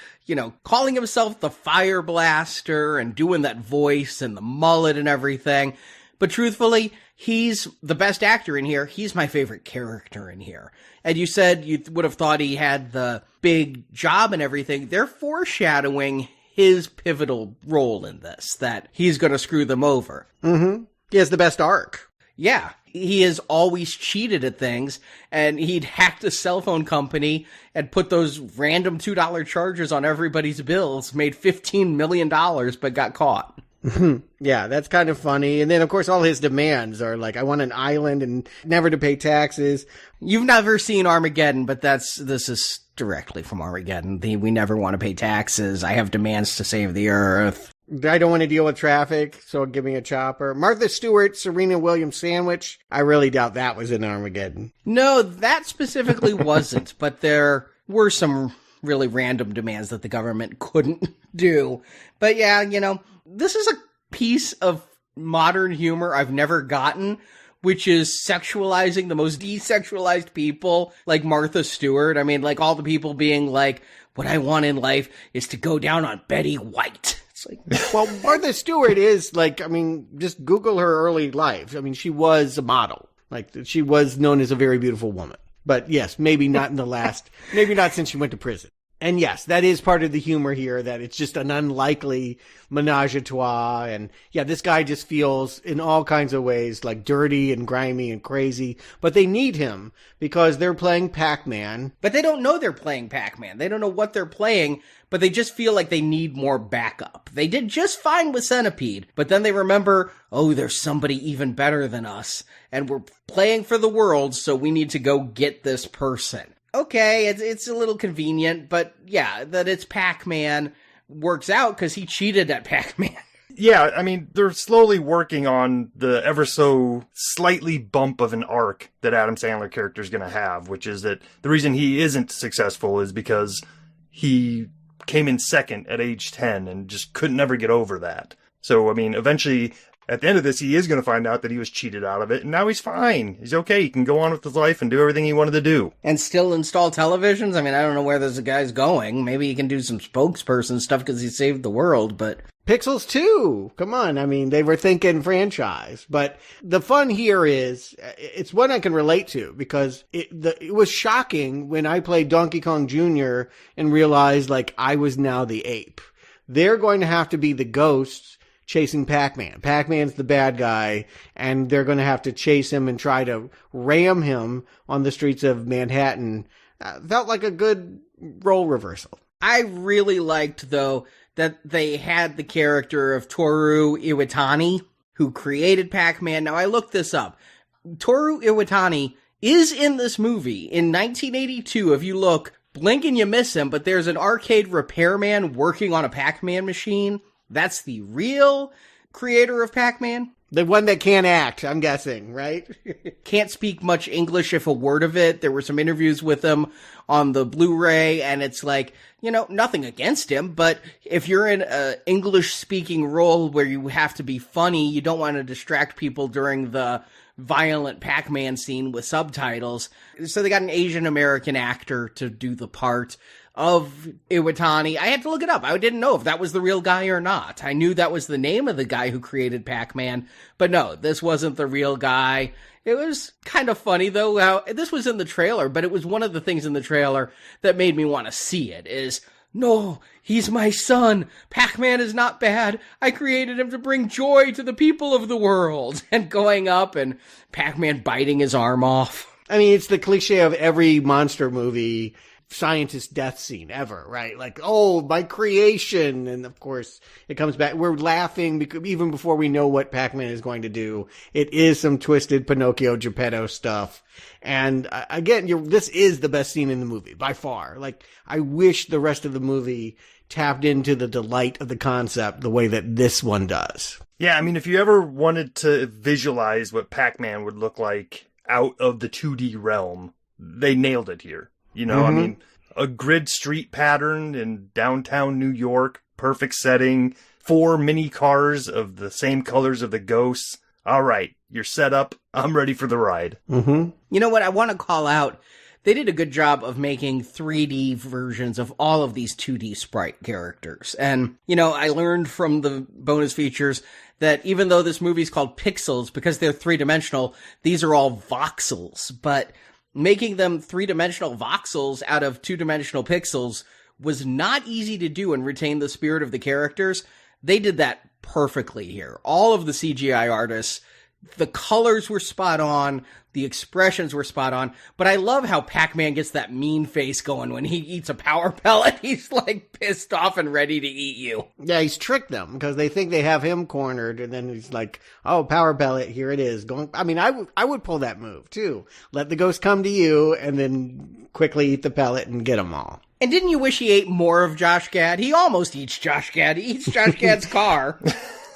calling himself the Fire Blaster and doing that voice and the mullet and everything. But truthfully, he's the best actor in here. He's my favorite character in here. And you said you would have thought he had the big job and everything. They're foreshadowing his pivotal role in this, that he's going to screw them over. Mm-hmm. He has the best arc. Yeah, he has always cheated at things, and he'd hacked a cell phone company and put those random $2 charges on everybody's bills, made $15 million, but got caught. Yeah, that's kind of funny. And then, of course, all his demands are like, I want an island and never to pay taxes. You've never seen Armageddon, but this is directly from Armageddon. We never want to pay taxes. I have demands to save the earth. I don't want to deal with traffic, so give me a chopper. Martha Stewart, Serena Williams sandwich. I really doubt that was in Armageddon. No, that specifically wasn't, but there were some really random demands that the government couldn't do. But yeah, this is a piece of modern humor I've never gotten, which is sexualizing the most desexualized people, like Martha Stewart. I mean, like all the people being like, what I want in life is to go down on Betty White. Well, Martha Stewart is just Google her early life. She was a model. She was known as a very beautiful woman. But yes, maybe not maybe not since she went to prison. And yes, that is part of the humor here, that it's just an unlikely menage a trois. And yeah, this guy just feels in all kinds of ways like dirty and grimy and crazy. But they need him because they're playing Pac-Man. But they don't know they're playing Pac-Man. They don't know what they're playing, but they just feel like they need more backup. They did just fine with Centipede, but then they remember, oh, there's somebody even better than us. And we're playing for the world, so we need to go get this person. Okay, it's a little convenient, but yeah, that it's Pac-Man works out because he cheated at Pac-Man. Yeah, they're slowly working on the ever so slightly bump of an arc that Adam Sandler character is going to have, which is that the reason he isn't successful is because he came in second at age 10 and just couldn't ever get over that. So, eventually, at the end of this, he is going to find out that he was cheated out of it, and now he's fine. He's okay. He can go on with his life and do everything he wanted to do. And still install televisions? I don't know where this guy's going. Maybe he can do some spokesperson stuff because he saved the world, but... Pixels 2! Come on, they were thinking franchise. But the fun here is, it's one I can relate to, because it was shocking when I played Donkey Kong Jr. and realized, I was now the ape. They're going to have to be the ghosts chasing Pac-Man. Pac-Man's the bad guy, and they're going to have to chase him and try to ram him on the streets of Manhattan. Felt like a good role reversal. I really liked, though, that they had the character of Toru Iwatani, who created Pac-Man. Now, I looked this up. Toru Iwatani is in this movie. In 1982, if you look, blink and you miss him, but there's an arcade repairman working on a Pac-Man machine. That's the real creator of Pac-Man. The one that can't act, I'm guessing, right? Can't speak much English, if a word of it. There were some interviews with him on the Blu-ray, and it's like, nothing against him, but if you're in an English-speaking role where you have to be funny, you don't want to distract people during the violent Pac-Man scene with subtitles. So they got an Asian American actor to do the part of Iwatani. I had to look it up. I didn't know if that was the real guy or not. I knew that was the name of the guy who created Pac-Man, but no, this wasn't the real guy. It was kind of funny, though, how this was in the trailer, but it was one of the things in the trailer that made me want to see it, is, no, he's my son. Pac-Man is not bad. I created him to bring joy to the people of the world. And going up and Pac-Man biting his arm off. It's the cliche of every monster movie. scientist death scene ever, right? Like, oh, my creation. And of course, it comes back. We're laughing because even before we know what Pac-Man is going to do, it is some twisted Pinocchio Geppetto stuff. And again, this is the best scene in the movie by far. Like, I wish the rest of the movie tapped into the delight of the concept the way that this one does. Yeah, I mean, if you ever wanted to visualize what Pac-Man would look like out of the 2D realm, they nailed it here. You know, I mean, a grid street pattern in downtown New York, perfect setting, 4 mini cars of the same colors of the ghosts. All right, you're set up. I'm ready for the ride. You know what? I want to call out. They did a good job of making 3D versions of all of these 2D sprite characters. And, you know, I learned from the bonus features that even though this movie's called Pixels, because they're 3-dimensional, these are all voxels. But making them 3-dimensional voxels out of 2-dimensional pixels was not easy to do and retain the spirit of the characters. They did that perfectly here. All of the CGI artists, the colors were spot on, the expressions were spot on, but I love how Pac-Man gets that mean face going when he eats a power pellet. He's like pissed off and ready to eat you. Yeah, he's tricked them because they think they have him cornered, and then he's like, oh, power pellet, here it is. I mean, I would pull that move too. Let the ghost come to you and then quickly eat the pellet and get them all. And didn't you wish he ate more of Josh Gad? He almost eats Josh Gad. He eats Josh Gad's car.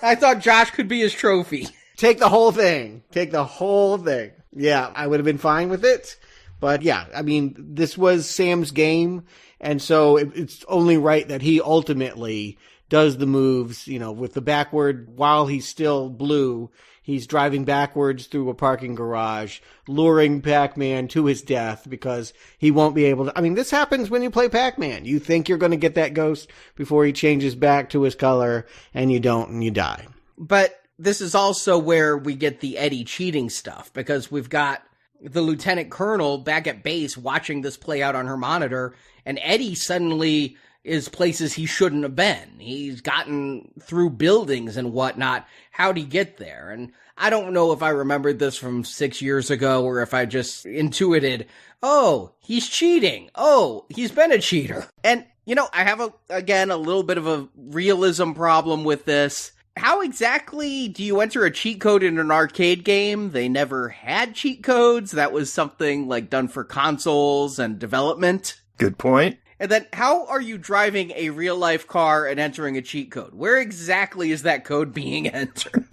I thought Josh could be his trophy. Take the whole thing. Take the whole thing. Yeah, I would have been fine with it. But yeah, I mean, this was Sam's game. And so it's only right that he ultimately does the moves, you know, with the backward while he's still blue. He's driving backwards through a parking garage, luring Pac-Man to his death because he won't be able to. I mean, this happens when you play Pac-Man. You think you're going to get that ghost before he changes back to his color, and you don't, and you die. But this is also where we get the Eddie cheating stuff, because we've got the lieutenant colonel back at base watching this play out on her monitor, and Eddie suddenly is places he shouldn't have been. He's gotten through buildings and whatnot. How'd he get there? And I don't know if I remembered this from 6 years ago or if I just intuited, oh, he's cheating. Oh, he's been a cheater. And, you know, I have, a little bit of a realism problem with this. How exactly do you enter a cheat code in an arcade game? They never had cheat codes. That was something like done for consoles and development. Good point. And then how are you driving a real life car and entering a cheat code? Where exactly is that code being entered?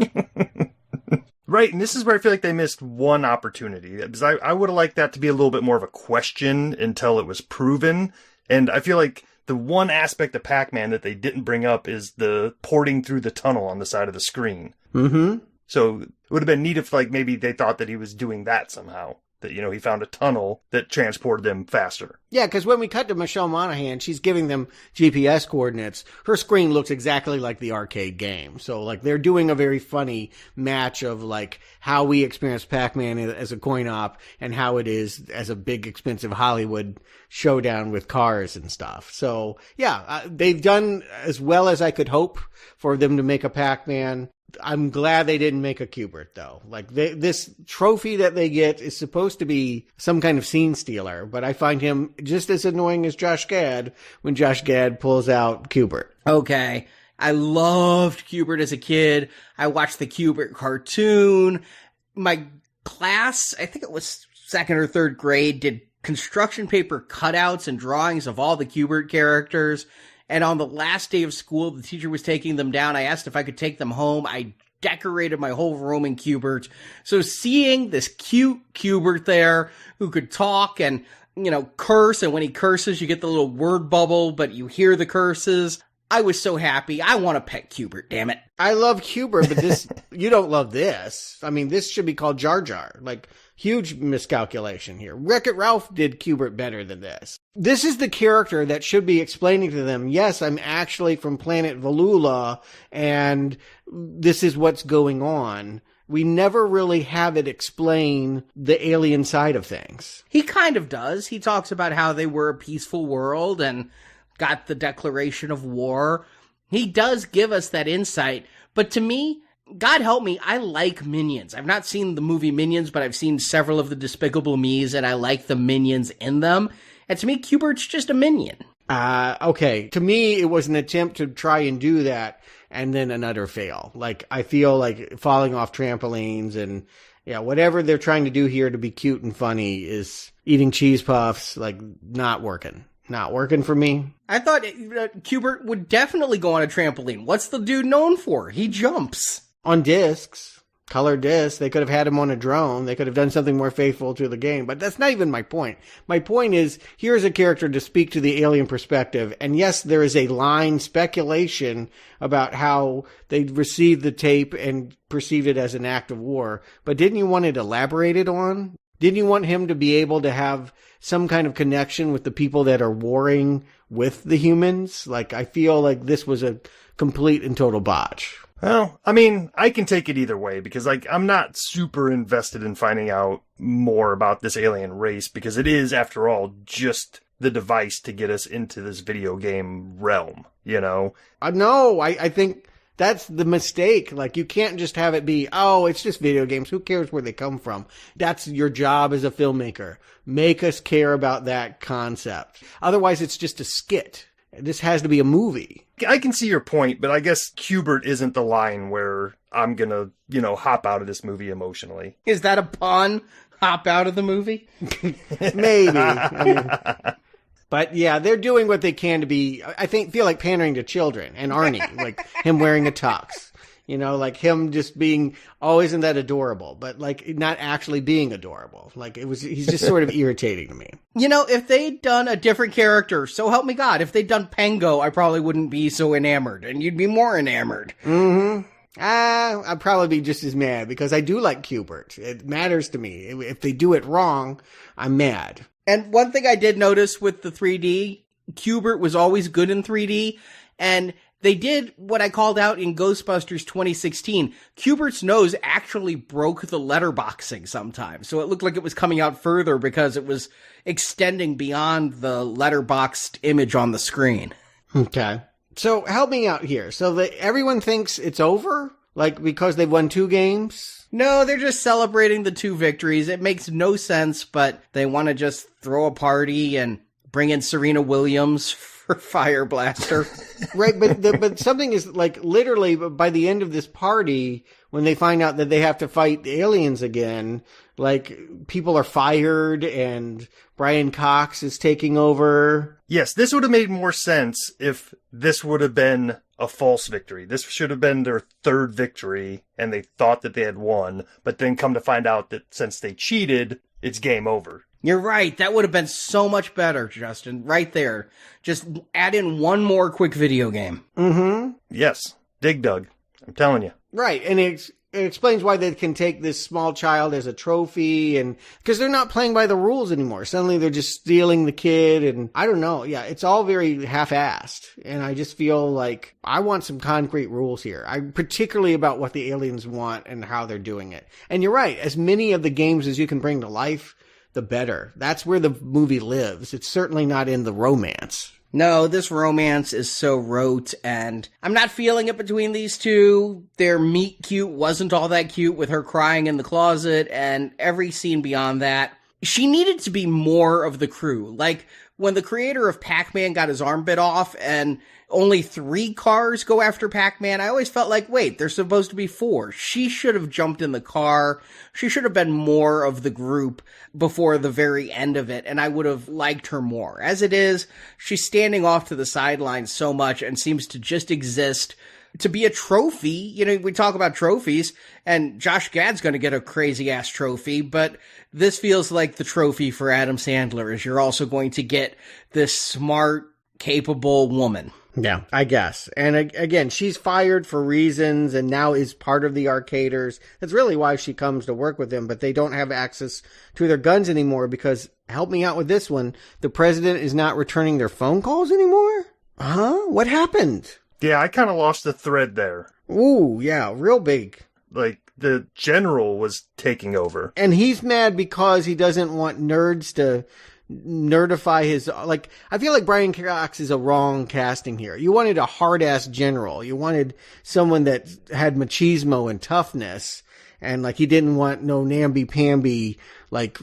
Right, and this is where I feel like they missed one opportunity. Because I would have liked that to be a little bit more of a question until it was proven. And I feel like the one aspect of Pac-Man that they didn't bring up is the porting through the tunnel on the side of the screen. Mm-hmm. So it would have been neat if, like, maybe they thought that he was doing that somehow. That, you know, he found a tunnel that transported them faster. Yeah, because when we cut to Michelle Monaghan, she's giving them GPS coordinates. Her screen looks exactly like the arcade game. So, like, they're doing a very funny match of, like, how we experience Pac-Man as a coin op and how it is as a big, expensive Hollywood showdown with cars and stuff. So, yeah, they've done as well as I could hope for them to make a Pac-Man. I'm glad they didn't make a Q*bert, though. Like, this trophy that they get is supposed to be some kind of scene stealer, but I find him just as annoying as Josh Gad when Josh Gad pulls out Q*bert. Okay. I loved Q*bert as a kid. I watched the Q*bert cartoon. My class, I think it was 2nd or 3rd grade, did construction paper cutouts and drawings of all the Q*bert characters. And on the last day of school, the teacher was taking them down. I asked if I could take them home. I decorated my whole room in Q*bert. So seeing this cute Q*bert there who could talk and, you know, curse. And when he curses, you get the little word bubble, but you hear the curses. I was so happy. I want to pet Q*bert, damn it. I love Q*bert, but this, you don't love this. I mean, this should be called Jar Jar. Like, huge miscalculation here. Wreck-It Ralph did Q*bert better than this. This is the character that should be explaining to them, yes, I'm actually from planet Valula, and this is what's going on. We never really have it explain the alien side of things. He kind of does. He talks about how they were a peaceful world and got the declaration of war. He does give us that insight, but to me, God help me, I like Minions. I've not seen the movie Minions, but I've seen several of the Despicable Me's, and I like the Minions in them. And to me, Q*bert's just a minion. Okay. To me, it was an attempt to try and do that, and then an utter fail. Like, I feel like falling off trampolines and, yeah, whatever they're trying to do here to be cute and funny is eating cheese puffs, like, not working. Not working for me. I thought Q*bert would definitely go on a trampoline. What's the dude known for? He jumps. On discs. Colored discs. They could have had him on a drone. They could have done something more faithful to the game. But that's not even my point. My point is, here's a character to speak to the alien perspective. And yes, there is a line speculation about how they received the tape and perceived it as an act of war. But didn't you want it elaborated on? Didn't you want him to be able to have some kind of connection with the people that are warring with the humans? Like, I feel like this was a complete and total botch. Well, I mean, I can take it either way because, like, I'm not super invested in finding out more about this alien race because it is, after all, just the device to get us into this video game realm, you know? No, I think that's the mistake. Like, you can't just have it be, oh, it's just video games. Who cares where they come from? That's your job as a filmmaker. Make us care about that concept. Otherwise, it's just a skit. This has to be a movie. I can see your point, but I guess Q*bert isn't the line where I'm gonna, hop out of this movie emotionally. Is that a pun? Hop out of the movie? Maybe. But yeah, they're doing what they can to be, feel like pandering to children. And Arnie, like him wearing a tux. Like him just being, oh, isn't that adorable? But like not actually being adorable. Like he's just sort of irritating to me. If they'd done a different character, so help me God, if they'd done Pango, I probably wouldn't be so enamored and you'd be more enamored. Mm-hmm. I'd probably be just as mad because I do like Q*bert. It matters to me. If they do it wrong, I'm mad. And one thing I did notice with the 3D, Q*bert was always good in 3D, and they did what I called out in Ghostbusters 2016. Q*bert's nose actually broke the letterboxing sometimes, so it looked like it was coming out further because it was extending beyond the letterboxed image on the screen. Okay. So help me out here. So everyone thinks it's over? Like, because they've won 2 games? No, they're just celebrating the 2 victories. It makes no sense, but they want to just throw a party and bring in Serena Williams for Fire Blaster. Right, but something is, like, literally, by the end of this party, when they find out that they have to fight the aliens again, like, people are fired and Brian Cox is taking over. Yes, this would have made more sense if this would have been a false victory. This should have been their 3rd victory, and they thought that they had won, but then come to find out that since they cheated, it's game over. You're right. That would have been so much better, Justin. Right there. Just add in one more quick video game. Mm-hmm. Yes. Dig Dug. I'm telling you. Right. And it explains why they can take this small child as a trophy, and because they're not playing by the rules anymore. Suddenly they're just stealing the kid, and I don't know. Yeah, it's all very half-assed, and I just feel like I want some concrete rules here. Particularly about what the aliens want and how they're doing it. And you're right. As many of the games as you can bring to life, the better. That's where the movie lives. It's certainly not in the romance. No, this romance is so rote, and I'm not feeling it between these two. Their meet cute wasn't all that cute with her crying in the closet, and every scene beyond that. She needed to be more of the crew. Like, when the creator of Pac-Man got his arm bit off, and only 3 cars go after Pac-Man, I always felt like, wait, there's supposed to be 4. She should have jumped in the car. She should have been more of the group before the very end of it, and I would have liked her more. As it is, she's standing off to the sidelines so much and seems to just exist to be a trophy. We talk about trophies, and Josh Gad's going to get a crazy-ass trophy, but this feels like the trophy for Adam Sandler, is you're also going to get this smart, capable woman. Yeah, I guess. And again, she's fired for reasons and now is part of the Arcaders. That's really why she comes to work with them, but they don't have access to their guns anymore because, help me out with this one, the president is not returning their phone calls anymore? Huh? What happened? Yeah, I kind of lost the thread there. Ooh, yeah, real big. Like, the general was taking over. And he's mad because he doesn't want nerds to nerdify his, like, I feel like Brian Cox is a wrong casting here. You wanted a hard-ass general. You wanted someone that had machismo and toughness, and, like, he didn't want no namby-pamby, like,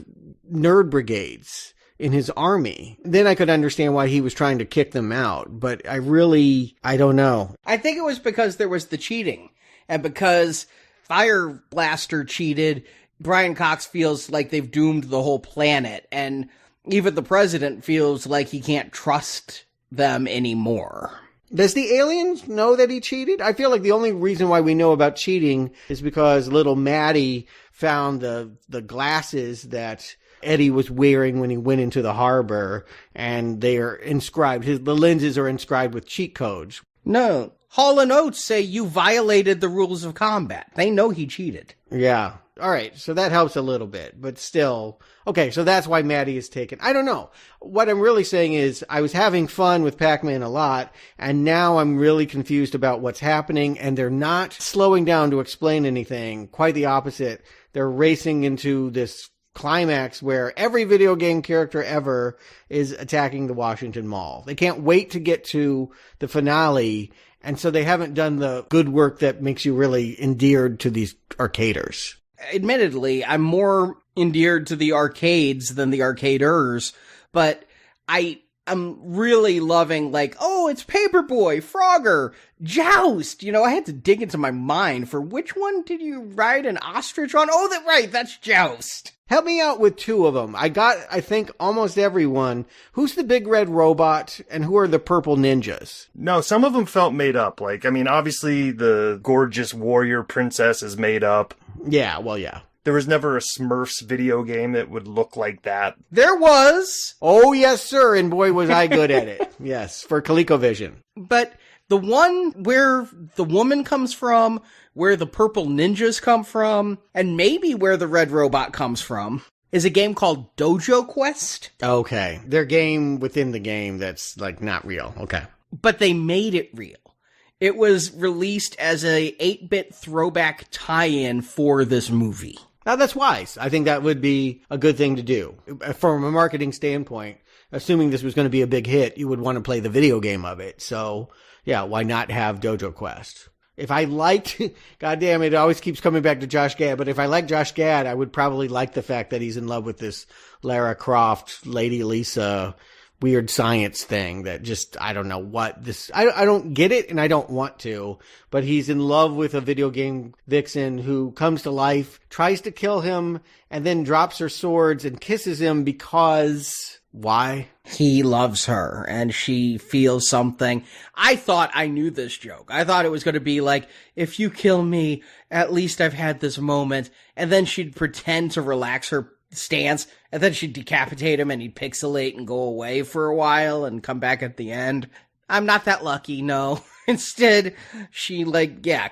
nerd brigades. in his army. Then I could understand why he was trying to kick them out. But I don't know. I think it was because there was the cheating. And because Fire Blaster cheated, Brian Cox feels like they've doomed the whole planet. And even the president feels like he can't trust them anymore. Does the aliens know that he cheated? I feel like the only reason why we know about cheating is because little Maddie found the glasses that Eddie was wearing when he went into the harbor, and they are inscribed. The lenses are inscribed with cheat codes. No. Hall and Oates say you violated the rules of combat. They know he cheated. Yeah. All right. So that helps a little bit, but still. Okay. So that's why Maddie is taken. I don't know. What I'm really saying is I was having fun with Pac-Man a lot, and now I'm really confused about what's happening, and they're not slowing down to explain anything. Quite the opposite. They're racing into this climax where every video game character ever is attacking the Washington Mall. They can't wait to get to the finale, and so they haven't done the good work that makes you really endeared to these arcaders. Admittedly, I'm more endeared to the arcades than the arcaders, but I'm really loving, like, oh, it's Paperboy, Frogger, Joust. You know, I had to dig into my mind for which one did you ride an ostrich on? Oh, that's Joust. Help me out with two of them. I think, almost everyone. Who's the big red robot, and who are the purple ninjas? No, some of them felt made up. Like, I mean, obviously the gorgeous warrior princess is made up. Yeah, well, yeah. There was never a Smurfs video game that would look like that. There was. Oh, yes, sir, and boy, was I good at it. Yes, for ColecoVision. But the one where the woman comes from, where the purple ninjas come from, and maybe where the red robot comes from, is a game called Dojo Quest. Okay. Their game within the game that's, like, not real. Okay. But they made it real. It was released as a 8-bit throwback tie-in for this movie. Now, that's wise. I think that would be a good thing to do. From a marketing standpoint, assuming this was going to be a big hit, you would want to play the video game of it. So, yeah, why not have Dojo Quest? If I liked, goddamn it always keeps coming back to Josh Gad, but if I like Josh Gad, I would probably like the fact that he's in love with this Lara Croft, Lady Lisa, weird science thing that just, I don't know what this, I don't get it and I don't want to, but he's in love with a video game vixen who comes to life, tries to kill him, and then drops her swords and kisses him because, why? He loves her and she feels something. I thought I knew this joke. I thought it was going to be like, if you kill me, at least I've had this moment. And then she'd pretend to relax her stance, and then she'd decapitate him and he'd pixelate and go away for a while and come back at the end. I'm not that lucky, no. Instead, she,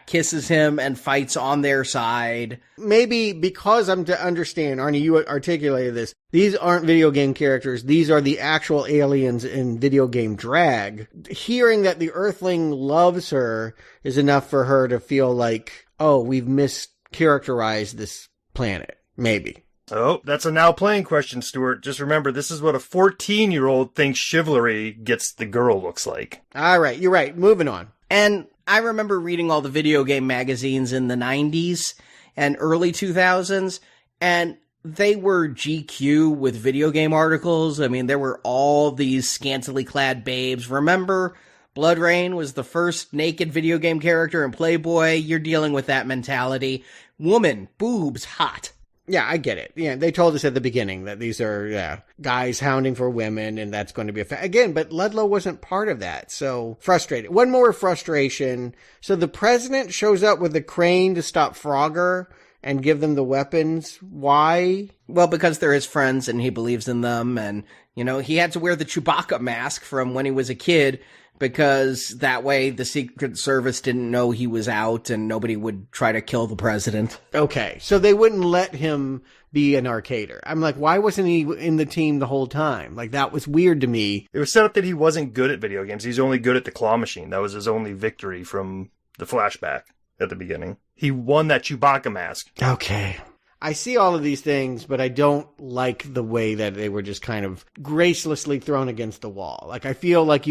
kisses him and fights on their side. Maybe because I'm to understand, Arnie, you articulated this, these aren't video game characters, these are the actual aliens in video game drag. Hearing that the Earthling loves her is enough for her to feel like, oh, we've mischaracterized this planet. Maybe. Oh, that's a now playing question, Stuart. Just remember, this is what a 14-year-old thinks chivalry gets the girl looks like. All right, you're right. Moving on. And I remember reading all the video game magazines in the 90s and early 2000s, and they were GQ with video game articles. I mean, there were all these scantily clad babes. Remember, Blood Rain was the first naked video game character in Playboy. You're dealing with that mentality. Woman, boobs, hot. Yeah, I get it. Yeah, they told us at the beginning that these are, guys hounding for women, and that's going to be again, but Ludlow wasn't part of that, so frustrated. One more frustration. So the president shows up with a crane to stop Frogger and give them the weapons. Why? Well, because they're his friends and he believes in them, and, he had to wear the Chewbacca mask from when he was a kid, because that way the Secret Service didn't know he was out and nobody would try to kill the president. Okay, so they wouldn't let him be an arcader. I'm like, why wasn't he in the team the whole time? Like, that was weird to me. It was set up that he wasn't good at video games. He's only good at the claw machine. That was his only victory from the flashback at the beginning. He won that Chewbacca mask. Okay. I see all of these things, but I don't like the way that they were just kind of gracelessly thrown against the wall. Like, I feel like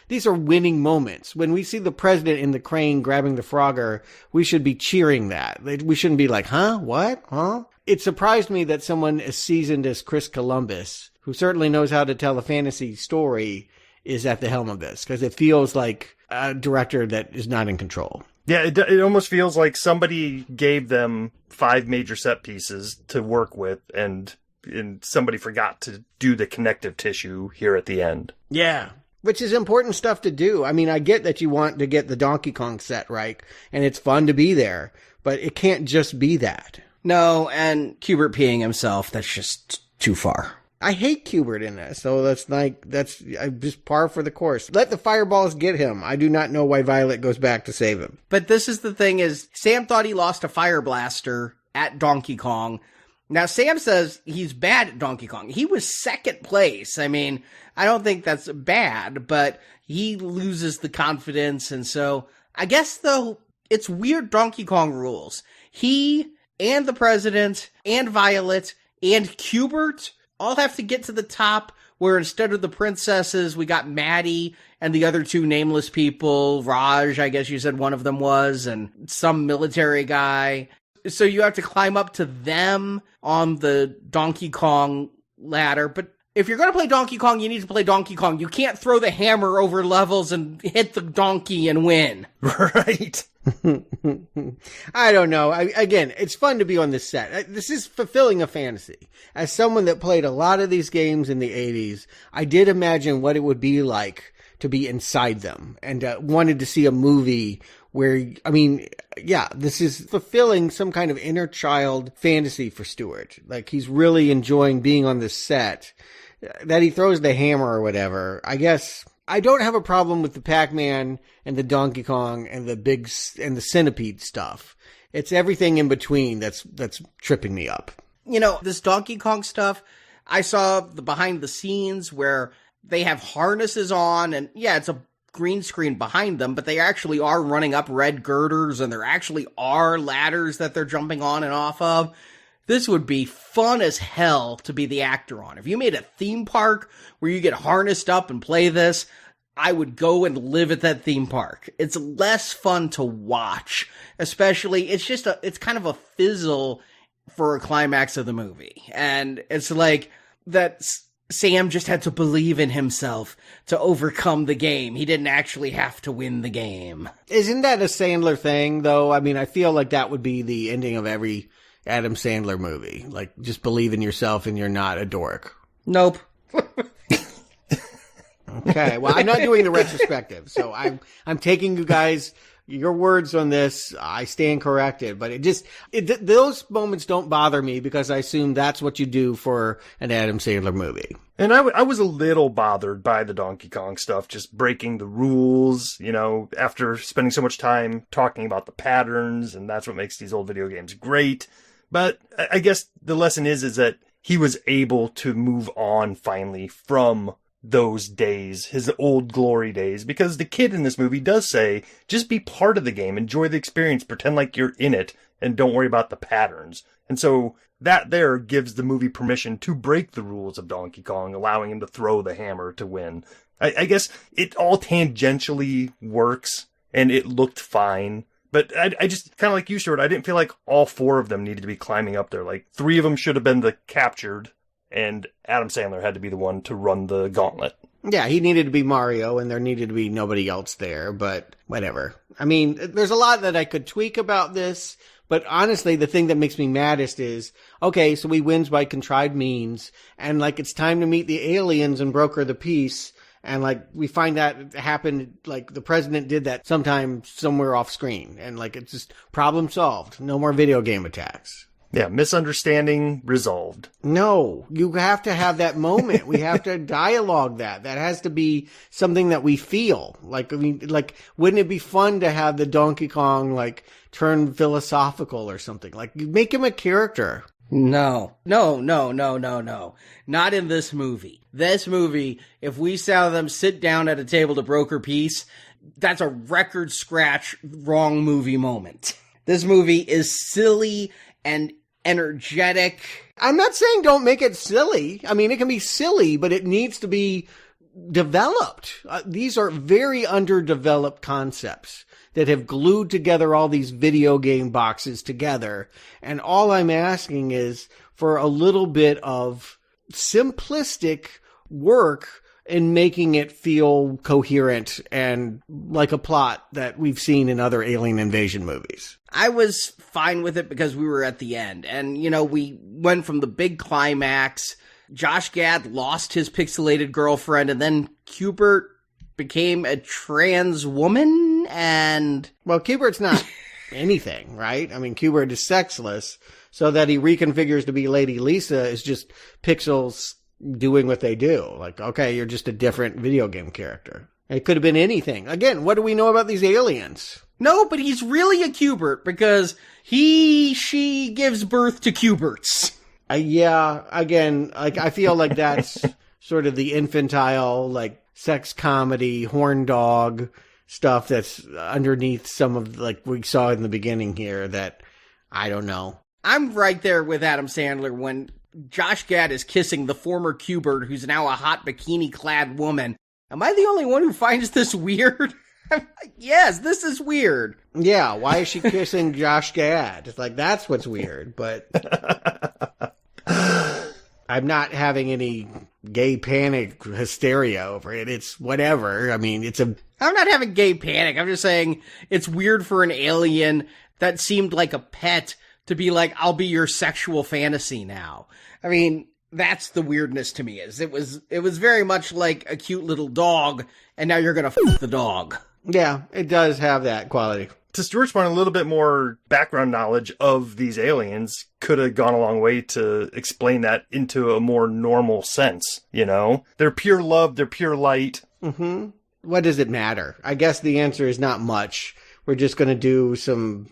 these are winning moments. When we see the president in the crane grabbing the Frogger, we should be cheering that. We shouldn't be like, huh? What? Huh? It surprised me that someone as seasoned as Chris Columbus who certainly knows how to tell a fantasy story, is at the helm of this, because it feels like a director that is not in control. Yeah, it almost feels like somebody gave them 5 major set pieces to work with, and somebody forgot to do the connective tissue here at the end. Yeah. Which is important stuff to do. I mean, I get that you want to get the Donkey Kong set right, and it's fun to be there, but it can't just be that. No, and Qbert peeing himself, that's just too far. I hate Qbert in this, so that's just par for the course. Let the fireballs get him. I do not know why Violet goes back to save him. But this is the thing is, Sam thought he lost a fire blaster at Donkey Kong. Now, Sam says he's bad at Donkey Kong. He was second place. I mean, I don't think that's bad, but he loses the confidence. And so I guess, though, it's weird Donkey Kong rules. He and the president and Violet and Qbert all have to get to the top, where instead of the princesses, we got Maddie and the other 2 nameless people. Raj, I guess you said one of them was, and some military guy. So you have to climb up to them on the Donkey Kong ladder. But if you're going to play Donkey Kong, you need to play Donkey Kong. You can't throw the hammer over levels and hit the donkey and win. Right. I don't know. Again, it's fun to be on this set. This is fulfilling a fantasy. As someone that played a lot of these games in the 80s, I did imagine what it would be like to be inside them, and wanted to see a movie where, I mean, yeah, this is fulfilling some kind of inner child fantasy for Stewart. Like, he's really enjoying being on this set. That he throws the hammer or whatever, I guess. I don't have a problem with the Pac-Man and the Donkey Kong and the Centipede stuff. It's everything in between that's tripping me up. You know, this Donkey Kong stuff, I saw the behind the scenes where they have harnesses on, and yeah, it's a green screen behind them, but they actually are running up red girders, and there actually are ladders that they're jumping on and off of. This would be fun as hell to be the actor on. If you made a theme park where you get harnessed up and play this, I would go and live at that theme park. It's less fun to watch, especially, it's kind of a fizzle for a climax of the movie. And it's like that Sam just had to believe in himself to overcome the game. He didn't actually have to win the game. Isn't that a Sandler thing, though? I mean, I feel like that would be the ending of every Adam Sandler movie. Like, just believe in yourself and you're not a dork. Nope. Okay, well, I'm not doing the retrospective, so I'm taking you guys, your words on this. I stand corrected, but those moments don't bother me because I assume that's what you do for an Adam Sandler movie. And I was a little bothered by the Donkey Kong stuff, just breaking the rules, you know, after spending so much time talking about the patterns, and that's what makes these old video games great. But I guess the lesson is that he was able to move on finally from those days, his old glory days, because the kid in this movie does say, just be part of the game, enjoy the experience, pretend like you're in it, and don't worry about the patterns. And so that there gives the movie permission to break the rules of Donkey Kong, allowing him to throw the hammer to win. I guess it all tangentially works, and it looked fine. But I just, kind of like you, Stuart, I didn't feel like all 4 of them needed to be climbing up there. Like, 3 of them should have been the captured, and Adam Sandler had to be the one to run the gauntlet. Yeah, he needed to be Mario, and there needed to be nobody else there, but whatever. I mean, there's a lot that I could tweak about this, but honestly, the thing that makes me maddest is, okay, so he wins by contrived means, and, like, it's time to meet the aliens and broker the peace, and, like, we find that happened, like, the president did that sometime somewhere off screen, and, like, it's just problem solved. No more video game attacks. Yeah, misunderstanding resolved. No, you have to have that moment. We have to dialogue that. That has to be something that we feel. Like, I mean, like, wouldn't it be fun to have the Donkey Kong, like, turn philosophical or something? Like, you make him a character. No. Not in this movie. This movie, if we saw them sit down at a table to broker peace, that's a record scratch wrong movie moment. This movie is silly and energetic. I'm not saying don't make it silly. I mean, it can be silly, but it needs to be developed. These are very underdeveloped concepts that have glued together all these video game boxes together. And all I'm asking is for a little bit of simplistic work in making it feel coherent and like a plot that we've seen in other alien invasion movies. I was fine with it because we were at the end. And, we went from the big climax. Josh Gad lost his pixelated girlfriend, and then Q*bert became a trans woman, and... Well, Q*bert's not anything, right? I mean, Q*bert is sexless, so that he reconfigures to be Lady Lisa is just pixels doing what they do. Like, okay, you're just a different video game character. It could have been anything. Again, what do we know about these aliens? No, but he's really a Q*bert because she gives birth to Q*berts. Yeah, again, like, I feel like that's sort of the infantile, like, sex comedy, horn dog stuff that's underneath some of, like, we saw in the beginning here that, I don't know. I'm right there with Adam Sandler when Josh Gad is kissing the former Q*bert, who's now a hot bikini-clad woman. Am I the only one who finds this weird? I'm like, yes, this is weird. Yeah, why is she kissing Josh Gad? It's like, that's what's weird, but... I'm not having any gay panic hysteria over it. It's whatever. I mean, I'm not having gay panic. I'm just saying it's weird for an alien that seemed like a pet to be like, I'll be your sexual fantasy now. I mean, that's the weirdness to me. It was very much like a cute little dog, and now you're gonna f*** the dog. Yeah, it does have that quality. To Stuart's point, a little bit more background knowledge of these aliens could have gone a long way to explain that into a more normal sense, They're pure love, they're pure light. Mm-hmm. What does it matter? I guess the answer is not much. We're just going to do some,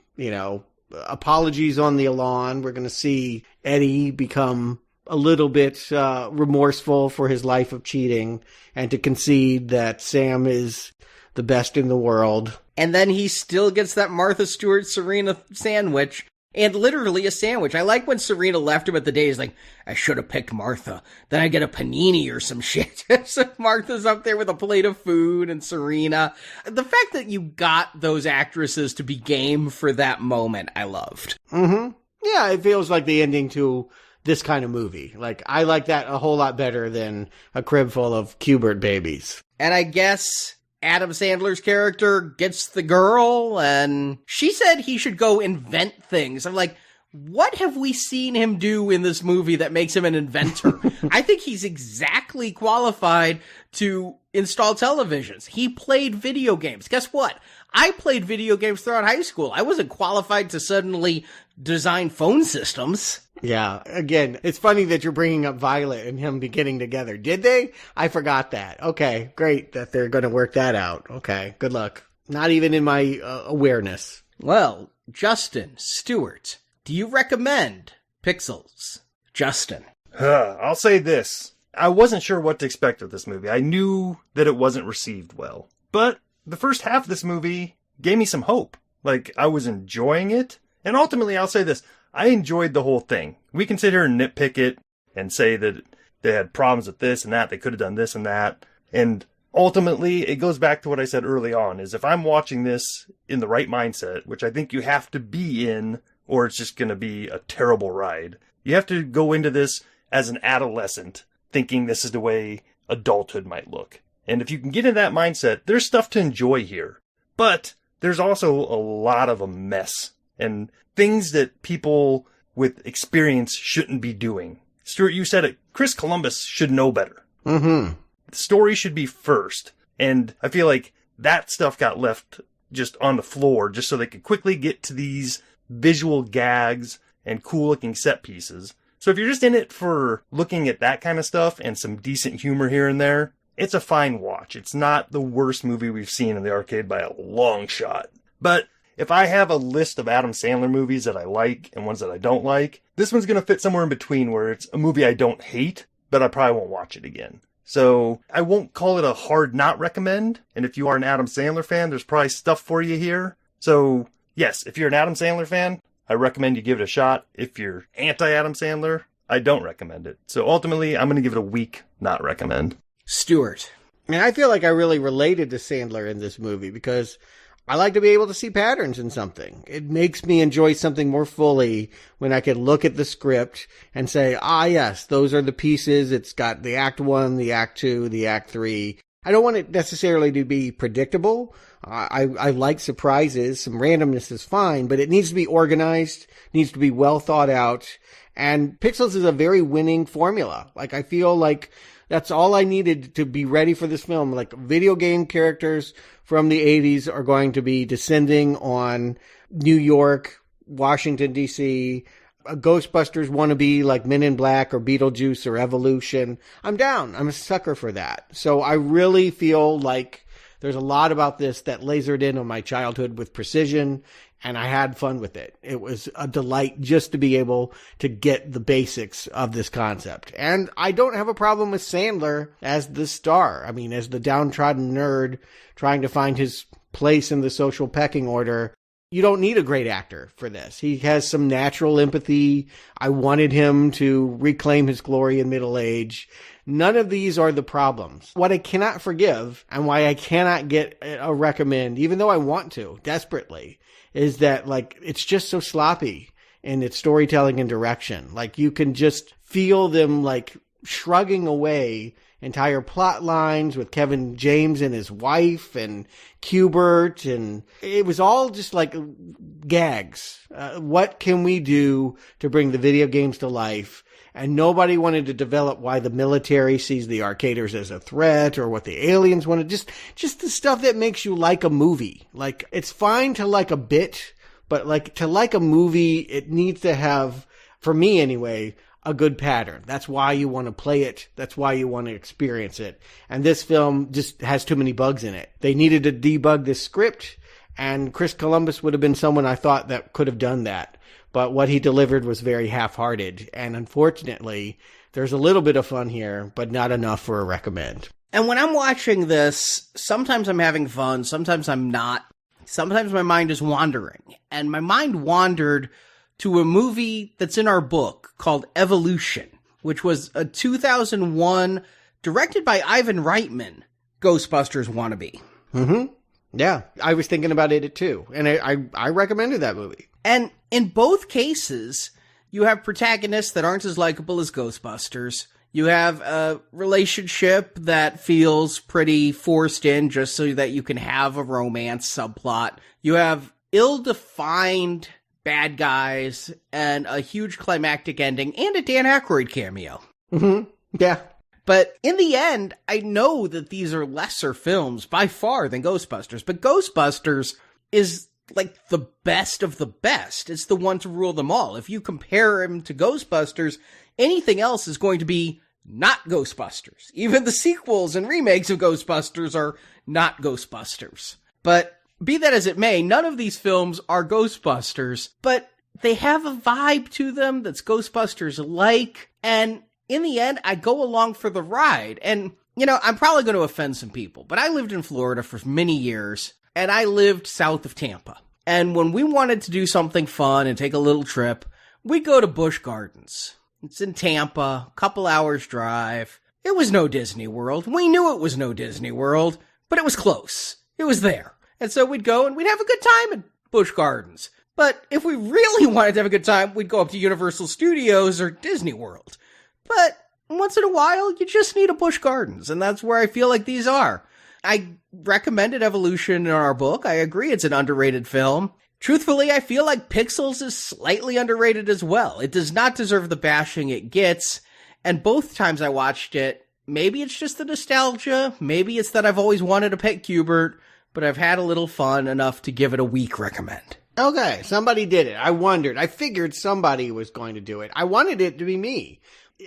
apologies on the lawn. We're going to see Eddie become a little bit remorseful for his life of cheating and to concede that Sam is the best in the world. And then he still gets that Martha Stewart Serena sandwich, and literally a sandwich. I like when Serena left him at the day. He's like, I should have picked Martha. Then I get a panini or some shit. So Martha's up there with a plate of food and Serena. The fact that you got those actresses to be game for that moment, I loved. Mm-hmm. Yeah, it feels like the ending to this kind of movie. Like, I like that a whole lot better than a crib full of Q*bert babies. And I guess Adam Sandler's character gets the girl, and she said he should go invent things. I'm like, what have we seen him do in this movie that makes him an inventor? I think he's exactly qualified to install televisions. He played video games. Guess what? I played video games throughout high school. I wasn't qualified to suddenly design phone systems. Yeah, again, it's funny that you're bringing up Violet and him getting together. Did they? I forgot that. Okay, great that they're going to work that out. Okay, good luck. Not even in my awareness. Well, Justin, Stewart, do you recommend Pixels? Justin. I'll say this. I wasn't sure what to expect of this movie. I knew that it wasn't received well. But the first half of this movie gave me some hope. Like, I was enjoying it. And ultimately, I'll say this. I enjoyed the whole thing. We can sit here and nitpick it and say that they had problems with this and that. They could have done this and that. And ultimately, it goes back to what I said early on, is if I'm watching this in the right mindset, which I think you have to be in, or it's just going to be a terrible ride. You have to go into this as an adolescent, thinking this is the way adulthood might look. And if you can get in that mindset, there's stuff to enjoy here. But there's also a lot of a mess and things that people with experience shouldn't be doing. Stuart, you said it. Chris Columbus should know better. Mm-hmm. The story should be first. And I feel like that stuff got left just on the floor just so they could quickly get to these visual gags and cool looking set pieces. So if you're just in it for looking at that kind of stuff and some decent humor here and there, it's a fine watch. It's not the worst movie we've seen in the arcade by a long shot. But if I have a list of Adam Sandler movies that I like and ones that I don't like, this one's going to fit somewhere in between where it's a movie I don't hate, but I probably won't watch it again. So I won't call it a hard not recommend. And if you are an Adam Sandler fan, there's probably stuff for you here. So yes, if you're an Adam Sandler fan, I recommend you give it a shot. If you're anti-Adam Sandler, I don't recommend it. So ultimately, I'm going to give it a weak not recommend. Stuart. I mean, I feel like I really related to Sandler in this movie because I like to be able to see patterns in something. It makes me enjoy something more fully when I can look at the script and say, yes, those are the pieces. It's got the act 1, the act 2, the act 3. I don't want it necessarily to be predictable. I like surprises. Some randomness is fine, but it needs to be organized, needs to be well thought out. And Pixels is a very winning formula. Like, I feel like that's all I needed to be ready for this film. Like, video game characters from the 80s are going to be descending on New York, Washington, D.C., a Ghostbusters wannabe like Men in Black or Beetlejuice or Evolution. I'm down. I'm a sucker for that. So I really feel like there's a lot about this that lasered in on my childhood with precision, and I had fun with it. It was a delight just to be able to get the basics of this concept. And I don't have a problem with Sandler as the star. I mean, as the downtrodden nerd trying to find his place in the social pecking order. You don't need a great actor for this. He has some natural empathy. I wanted him to reclaim his glory in middle age. None of these are the problems. What I cannot forgive and why I cannot get a recommend, even though I want to desperately, is that like it's just so sloppy in its storytelling and direction. Like you can just feel them like shrugging away entire plot lines with Kevin James and his wife and Q*bert, and it was all just like gags. What can we do to bring the video games to life? And nobody wanted to develop why the military sees the arcaders as a threat or what the aliens wanted. Just the stuff that makes you like a movie. Like, it's fine to like a bit, but like to like a movie, it needs to have, for me anyway, a good pattern. That's why you want to play it. That's why you want to experience it. And this film just has too many bugs in it. They needed to debug this script, and Chris Columbus would have been someone I thought that could have done that. But what he delivered was very half-hearted. And unfortunately, there's a little bit of fun here, but not enough for a recommend. And when I'm watching this, sometimes I'm having fun, sometimes I'm not. Sometimes my mind is wandering. And my mind wandered to a movie that's in our book called Evolution, which was a 2001, directed by Ivan Reitman, Ghostbusters wannabe. Mm-hmm. Yeah, I was thinking about it too, and I recommended that movie. And in both cases, you have protagonists that aren't as likable as Ghostbusters. You have a relationship that feels pretty forced in just so that you can have a romance subplot. You have ill-defined bad guys, and a huge climactic ending, and a Dan Aykroyd cameo. Mm-hmm. Yeah. But in the end, I know that these are lesser films by far than Ghostbusters, but Ghostbusters is like the best of the best. It's the one to rule them all. If you compare him to Ghostbusters, anything else is going to be not Ghostbusters. Even the sequels and remakes of Ghostbusters are not Ghostbusters. But be that as it may, none of these films are Ghostbusters, but they have a vibe to them that's Ghostbusters-like, and in the end, I go along for the ride. And, you know, I'm probably going to offend some people, but I lived in Florida for many years, and I lived south of Tampa. And when we wanted to do something fun and take a little trip, we'd go to Busch Gardens. It's in Tampa, couple hours drive. It was no Disney World. We knew it was no Disney World, but it was close. It was there. And so we'd go and we'd have a good time at Busch Gardens. But if we really wanted to have a good time, we'd go up to Universal Studios or Disney World. But once in a while, you just need a Busch Gardens, and that's where I feel like these are. I recommended Evolution in our book. I agree it's an underrated film. Truthfully, I feel like Pixels is slightly underrated as well. It does not deserve the bashing it gets, and both times I watched it, maybe it's just the nostalgia, maybe it's that I've always wanted to pet Q*bert, but I've had a little fun enough to give it a weak recommend. Okay, somebody did it. I wondered. I figured somebody was going to do it. I wanted it to be me.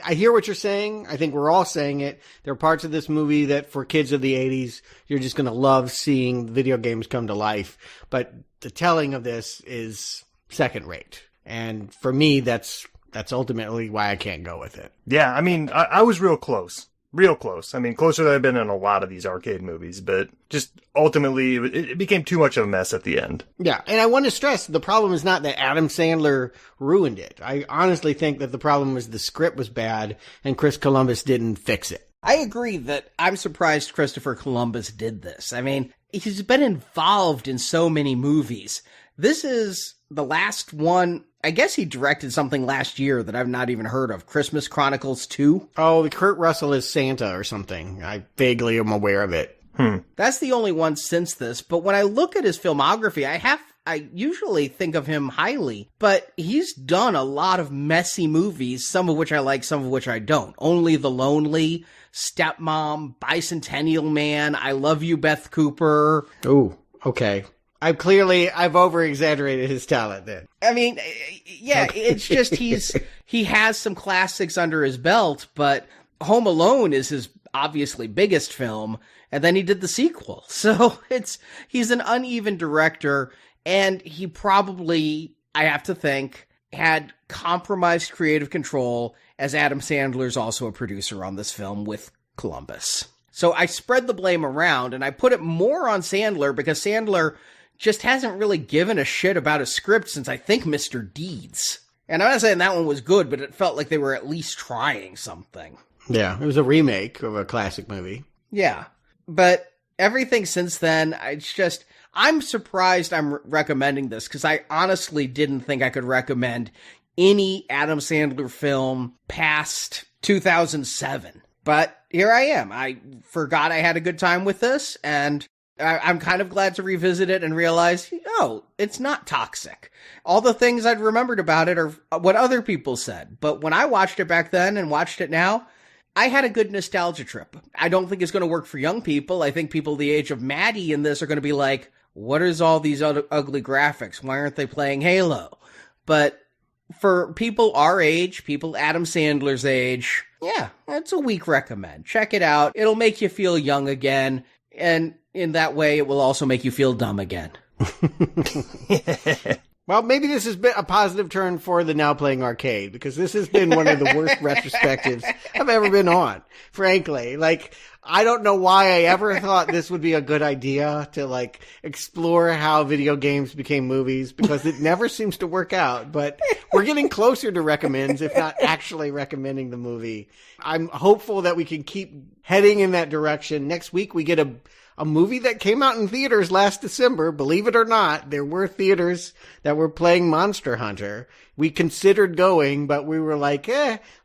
I hear what you're saying. I think we're all saying it. There are parts of this movie that for kids of the 80s, you're just going to love seeing video games come to life. But the telling of this is second rate. And for me, that's ultimately why I can't go with it. Yeah, I mean, I was real close. Real close. I mean, closer than I've been in a lot of these arcade movies, but just ultimately it became too much of a mess at the end. Yeah, and I want to stress the problem is not that Adam Sandler ruined it. I honestly think that the problem was the script was bad and Chris Columbus didn't fix it. I agree that I'm surprised Christopher Columbus did this. I mean, he's been involved in so many movies. This is the last one. I guess he directed something last year that I've not even heard of, Christmas Chronicles 2. Oh, Kurt Russell is Santa or something. I vaguely am aware of it. That's the only one since this, but when I look at his filmography, I usually think of him highly, but he's done a lot of messy movies, some of which I like, some of which I don't. Only the Lonely, Stepmom, Bicentennial Man, I Love You, Beth Cooper. Ooh, okay. I've over-exaggerated his talent then. I mean, yeah, it's just he has some classics under his belt, but Home Alone is his obviously biggest film, and then he did the sequel. So he's an uneven director, and he probably, I have to think, had compromised creative control, as Adam Sandler's also a producer on this film with Columbus. So I spread the blame around, and I put it more on Sandler because Sandler just hasn't really given a shit about a script since, I think, Mr. Deeds. And I'm not saying that one was good, but it felt like they were at least trying something. Yeah, it was a remake of a classic movie. Yeah, but everything since then, I'm surprised I'm recommending this, because I honestly didn't think I could recommend any Adam Sandler film past 2007. But here I am. I forgot I had a good time with this, and I'm kind of glad to revisit it and realize, it's not toxic. All the things I'd remembered about it are what other people said. But when I watched it back then and watched it now, I had a good nostalgia trip. I don't think it's going to work for young people. I think people the age of Maddie in this are going to be like, what is all these ugly graphics? Why aren't they playing Halo? But for people our age, people Adam Sandler's age, yeah, it's a weak recommend. Check it out. It'll make you feel young again. And in that way, it will also make you feel dumb again. Well, maybe this has been a positive turn for the Now Playing Arcade, because this has been one of the worst retrospectives I've ever been on, frankly. Like, I don't know why I ever thought this would be a good idea to, explore how video games became movies, because it never seems to work out. But we're getting closer to recommends, if not actually recommending the movie. I'm hopeful that we can keep heading in that direction. Next week, we get a movie that came out in theaters last December. Believe it or not, there were theaters that were playing Monster Hunter. We considered going, but we were like,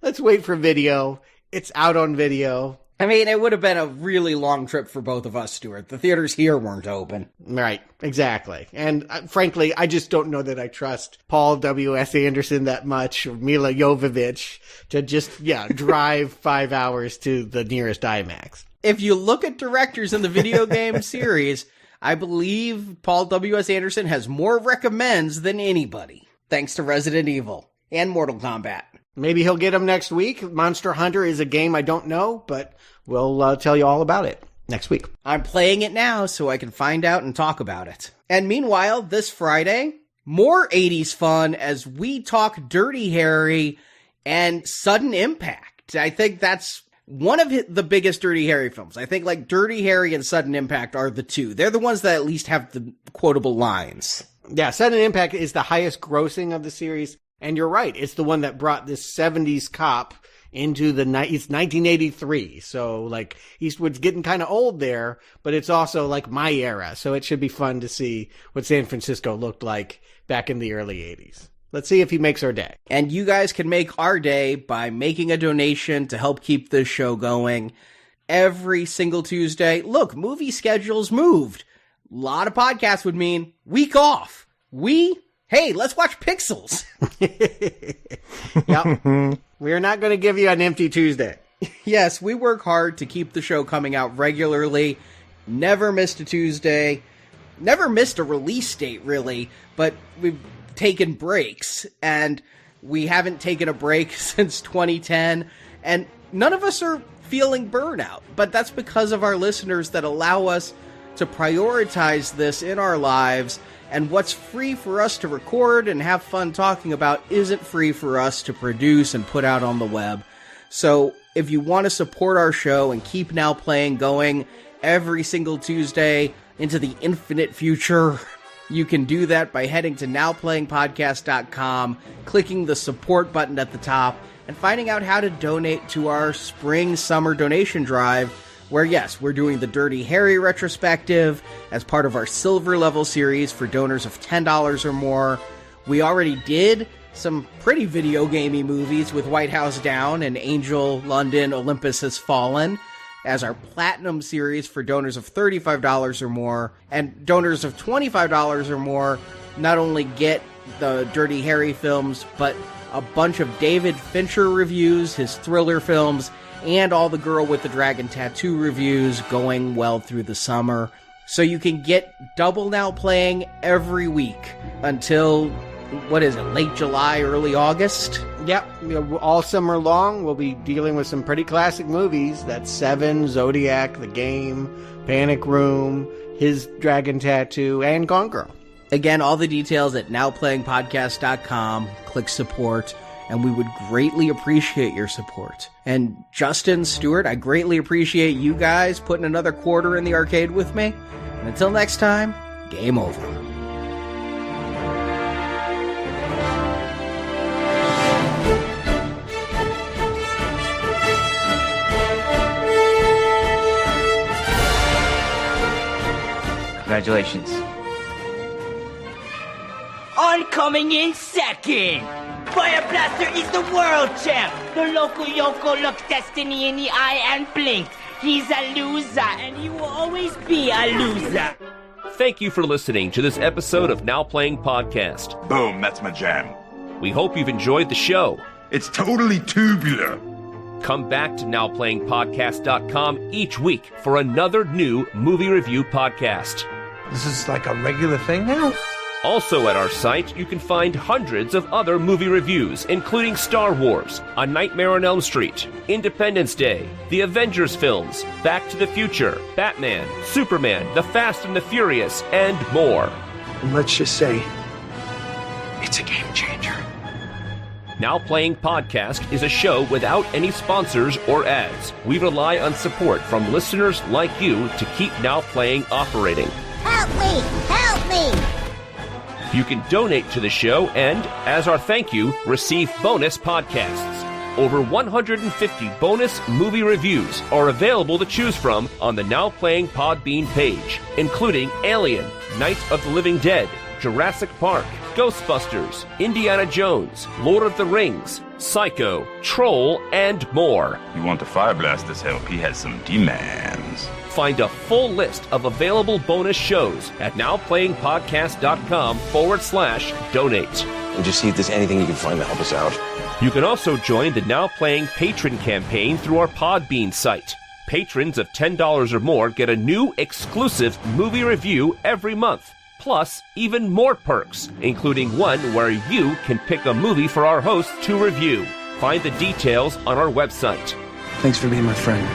let's wait for video. It's out on video. I mean, it would have been a really long trip for both of us, Stuart. The theaters here weren't open. Right, exactly. And frankly, I just don't know that I trust Paul W.S. Anderson that much, or Mila Jovovich, to just, drive 5 hours to the nearest IMAX. If you look at directors in the video game series, I believe Paul W.S. Anderson has more recommends than anybody, thanks to Resident Evil and Mortal Kombat. Maybe he'll get them next week. Monster Hunter is a game I don't know, but we'll tell you all about it next week. I'm playing it now so I can find out and talk about it. And meanwhile, this Friday, more 80s fun as we talk Dirty Harry and Sudden Impact. I think that's one of the biggest Dirty Harry films. I think Dirty Harry and Sudden Impact are the two. They're the ones that at least have the quotable lines. Yeah, Sudden Impact is the highest grossing of the series. And you're right. It's the one that brought this 70s cop into it's 1983. So Eastwood's getting kind of old there, but it's also my era. So it should be fun to see what San Francisco looked like back in the early 80s. Let's see if he makes our day. And you guys can make our day by making a donation to help keep this show going every single Tuesday. Look, movie schedules moved. A lot of podcasts would mean week off. Hey, let's watch Pixels. Yep. We're not going to give you an empty Tuesday. Yes, we work hard to keep the show coming out regularly. Never missed a Tuesday. Never missed a release date, really. But we've taken breaks. And we haven't taken a break since 2010. And none of us are feeling burnout. But that's because of our listeners that allow us to prioritize this in our lives. And what's free for us to record and have fun talking about isn't free for us to produce and put out on the web. So if you want to support our show and keep Now Playing going every single Tuesday into the infinite future, You can do that by heading to nowplayingpodcast.com, clicking the support button at the top, and finding out how to donate to our spring-summer donation drive, where, yes, we're doing the Dirty Harry retrospective as part of our silver level series for donors of $10 or more. We already did some pretty video gamey movies with White House Down and Angel, London, Olympus Has Fallen as our platinum series for donors of $35 or more. And donors of $25 or more not only get the Dirty Harry films, but a bunch of David Fincher reviews, his thriller films, and all the Girl with the Dragon Tattoo reviews going well through the summer. So you can get double Now Playing every week until, what is it, late July, early August? Yep, all summer long we'll be dealing with some pretty classic movies. That's Seven, Zodiac, The Game, Panic Room, His Dragon Tattoo, and Gone Girl. Again, all the details at nowplayingpodcast.com. Click support, and we would greatly appreciate your support. And Justin, Stewart, I greatly appreciate you guys putting another quarter in the arcade with me. And until next time, game over. Congratulations. On coming in second, Fire Blaster is the world champ. The local Yoko looked Destiny in the eye and blinked. He's a loser, and he will always be a loser. Thank you for listening to this episode of Now Playing Podcast. Boom, that's my jam. We hope you've enjoyed the show. It's totally tubular. Come back to nowplayingpodcast.com each week for another new movie review podcast. This is like a regular thing now? Also at our site, you can find hundreds of other movie reviews, including Star Wars, A Nightmare on Elm Street, Independence Day, the Avengers films, Back to the Future, Batman, Superman, The Fast and the Furious, and more. Let's just say, it's a game changer. Now Playing Podcast is a show without any sponsors or ads. We rely on support from listeners like you to keep Now Playing operating. Help me! Help me! You can donate to the show and, as our thank you, receive bonus podcasts. Over 150 bonus movie reviews are available to choose from on the Now Playing Podbean page, including Alien, Night of the Living Dead, Jurassic Park, Ghostbusters, Indiana Jones, Lord of the Rings, Psycho, Troll, and more. You want the Fire Blaster's help? He has some demands. Find a full list of available bonus shows at nowplayingpodcast.com/donate. And just see if there's anything you can find to help us out. You can also join the Now Playing Patron campaign through our Podbean site. Patrons of $10 or more get a new exclusive movie review every month. Plus, even more perks, including one where you can pick a movie for our hosts to review. Find the details on our website. Thanks for being my friend.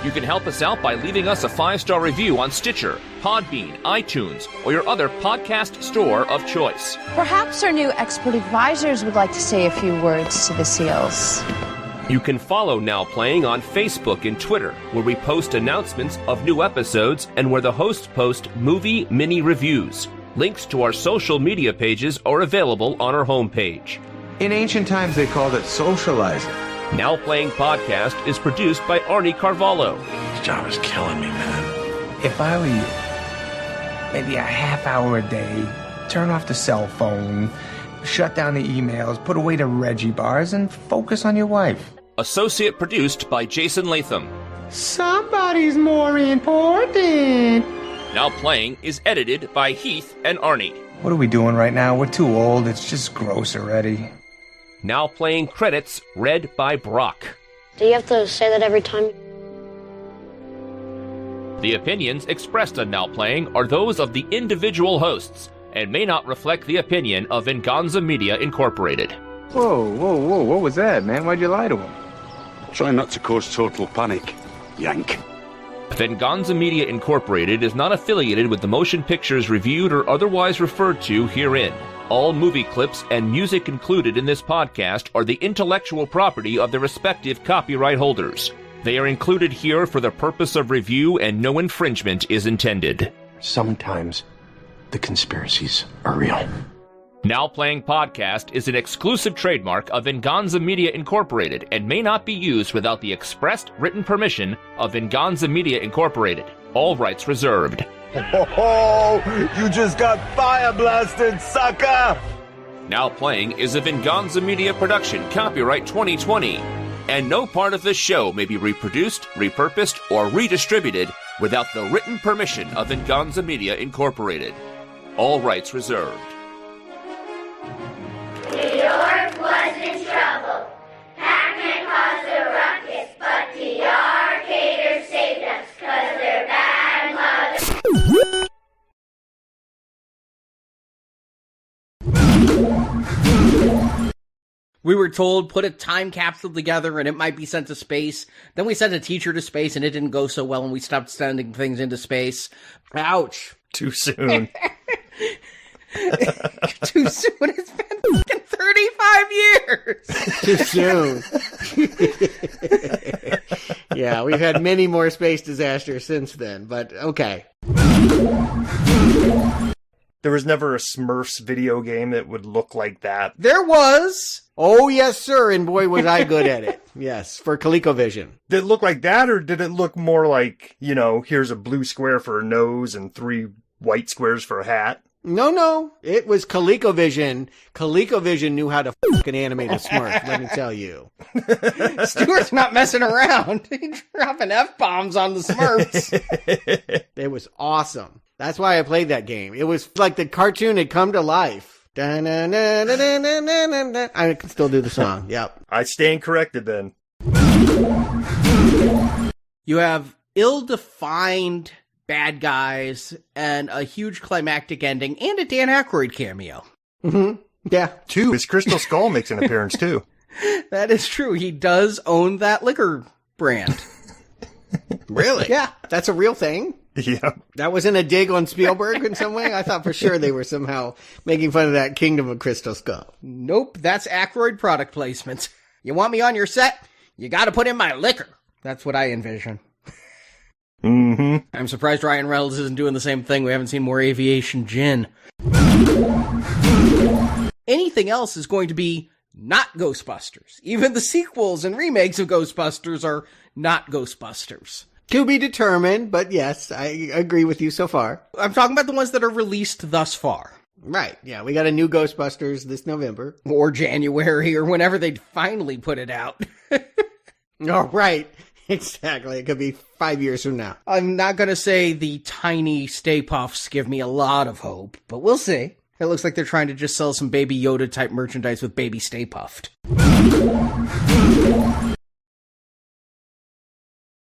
You can help us out by leaving us a 5-star review on Stitcher, Podbean, iTunes, or your other podcast store of choice. Perhaps our new expert advisors would like to say a few words to the SEALs. You can follow Now Playing on Facebook and Twitter, where we post announcements of new episodes and where the hosts post movie mini reviews. Links to our social media pages are available on our homepage. In ancient times, they called it socializing. Now Playing Podcast is produced by Arnie Carvalho. This job is killing me, man. If I were you, maybe a half hour a day, turn off the cell phone, shut down the emails, put away the Reggie bars, and focus on your wife. Associate produced by Jason Latham. Somebody's more important. Now Playing is edited by Heath and Arnie. What are we doing right now? We're too old. It's just gross already. Now Playing credits read by Brock. Do you have to say that every time? The opinions expressed on Now Playing are those of the individual hosts and may not reflect the opinion of Venganza Media Incorporated. Whoa, what was that, man? Why'd you lie to him? Try not to cause total panic, yank. Venganza Media Incorporated is not affiliated with the motion pictures reviewed or otherwise referred to herein. All movie clips and music included in this podcast are the intellectual property of their respective copyright holders. They are included here for the purpose of review and no infringement is intended. Sometimes the conspiracies are real. Now Playing Podcast is an exclusive trademark of Venganza Media Incorporated and may not be used without the expressed written permission of Venganza Media Incorporated. All rights reserved. Oh, you just got fire blasted, sucker! Now Playing is a Venganza Media production, copyright 2020, and no part of this show may be reproduced, repurposed, or redistributed without the written permission of Venganza Media Incorporated. All rights reserved. New York was in trouble. Pac-Man caused a ruckus, but the arcaders saved us, 'cause they're bad mothers. We were told, put a time capsule together and it might be sent to space. Then we sent a teacher to space and it didn't go so well and we stopped sending things into space. Ouch. Too soon. Too soon. It's been fucking 35 years. Too soon. Yeah, we've had many more space disasters since then, but okay. There was never a Smurfs video game that would look like that. There was. Oh, yes, sir, and boy, was I good at it. Yes, for ColecoVision. Did it look like that, or did it look more like, you know, here's a blue square for a nose and 3 white squares for a hat? No, it was ColecoVision. ColecoVision knew how to fucking animate a Smurf, let me tell you. Stuart's not messing around. He's dropping F-bombs on the Smurfs. It was awesome. That's why I played that game. It was like the cartoon had come to life. I can still do the song. Yep. I stand corrected then. You have ill-defined bad guys and a huge climactic ending and a Dan Aykroyd cameo. Mm-hmm. Yeah. 2. His Crystal Skull makes an appearance too. That is true. He does own that liquor brand. Really? Yeah. That's a real thing. Yeah. That wasn't a dig on Spielberg in some way? I thought for sure they were somehow making fun of that Kingdom of Crystal Skull. Nope, that's Aykroyd product placement. You want me on your set? You gotta put in my liquor. That's what I envision. Mm-hmm. I'm surprised Ryan Reynolds isn't doing the same thing. We haven't seen more aviation gin. Anything else is going to be not Ghostbusters. Even the sequels and remakes of Ghostbusters are not Ghostbusters. To be determined, but yes, I agree with you so far. I'm talking about the ones that are released thus far. Right, yeah, we got a new Ghostbusters this November. Or January, or whenever they finally put it out. Oh, right, exactly. It could be 5 years from now. I'm not going to say the tiny Stay Puffs give me a lot of hope, but we'll see. It looks like they're trying to just sell some Baby Yoda type merchandise with Baby Stay Puffed.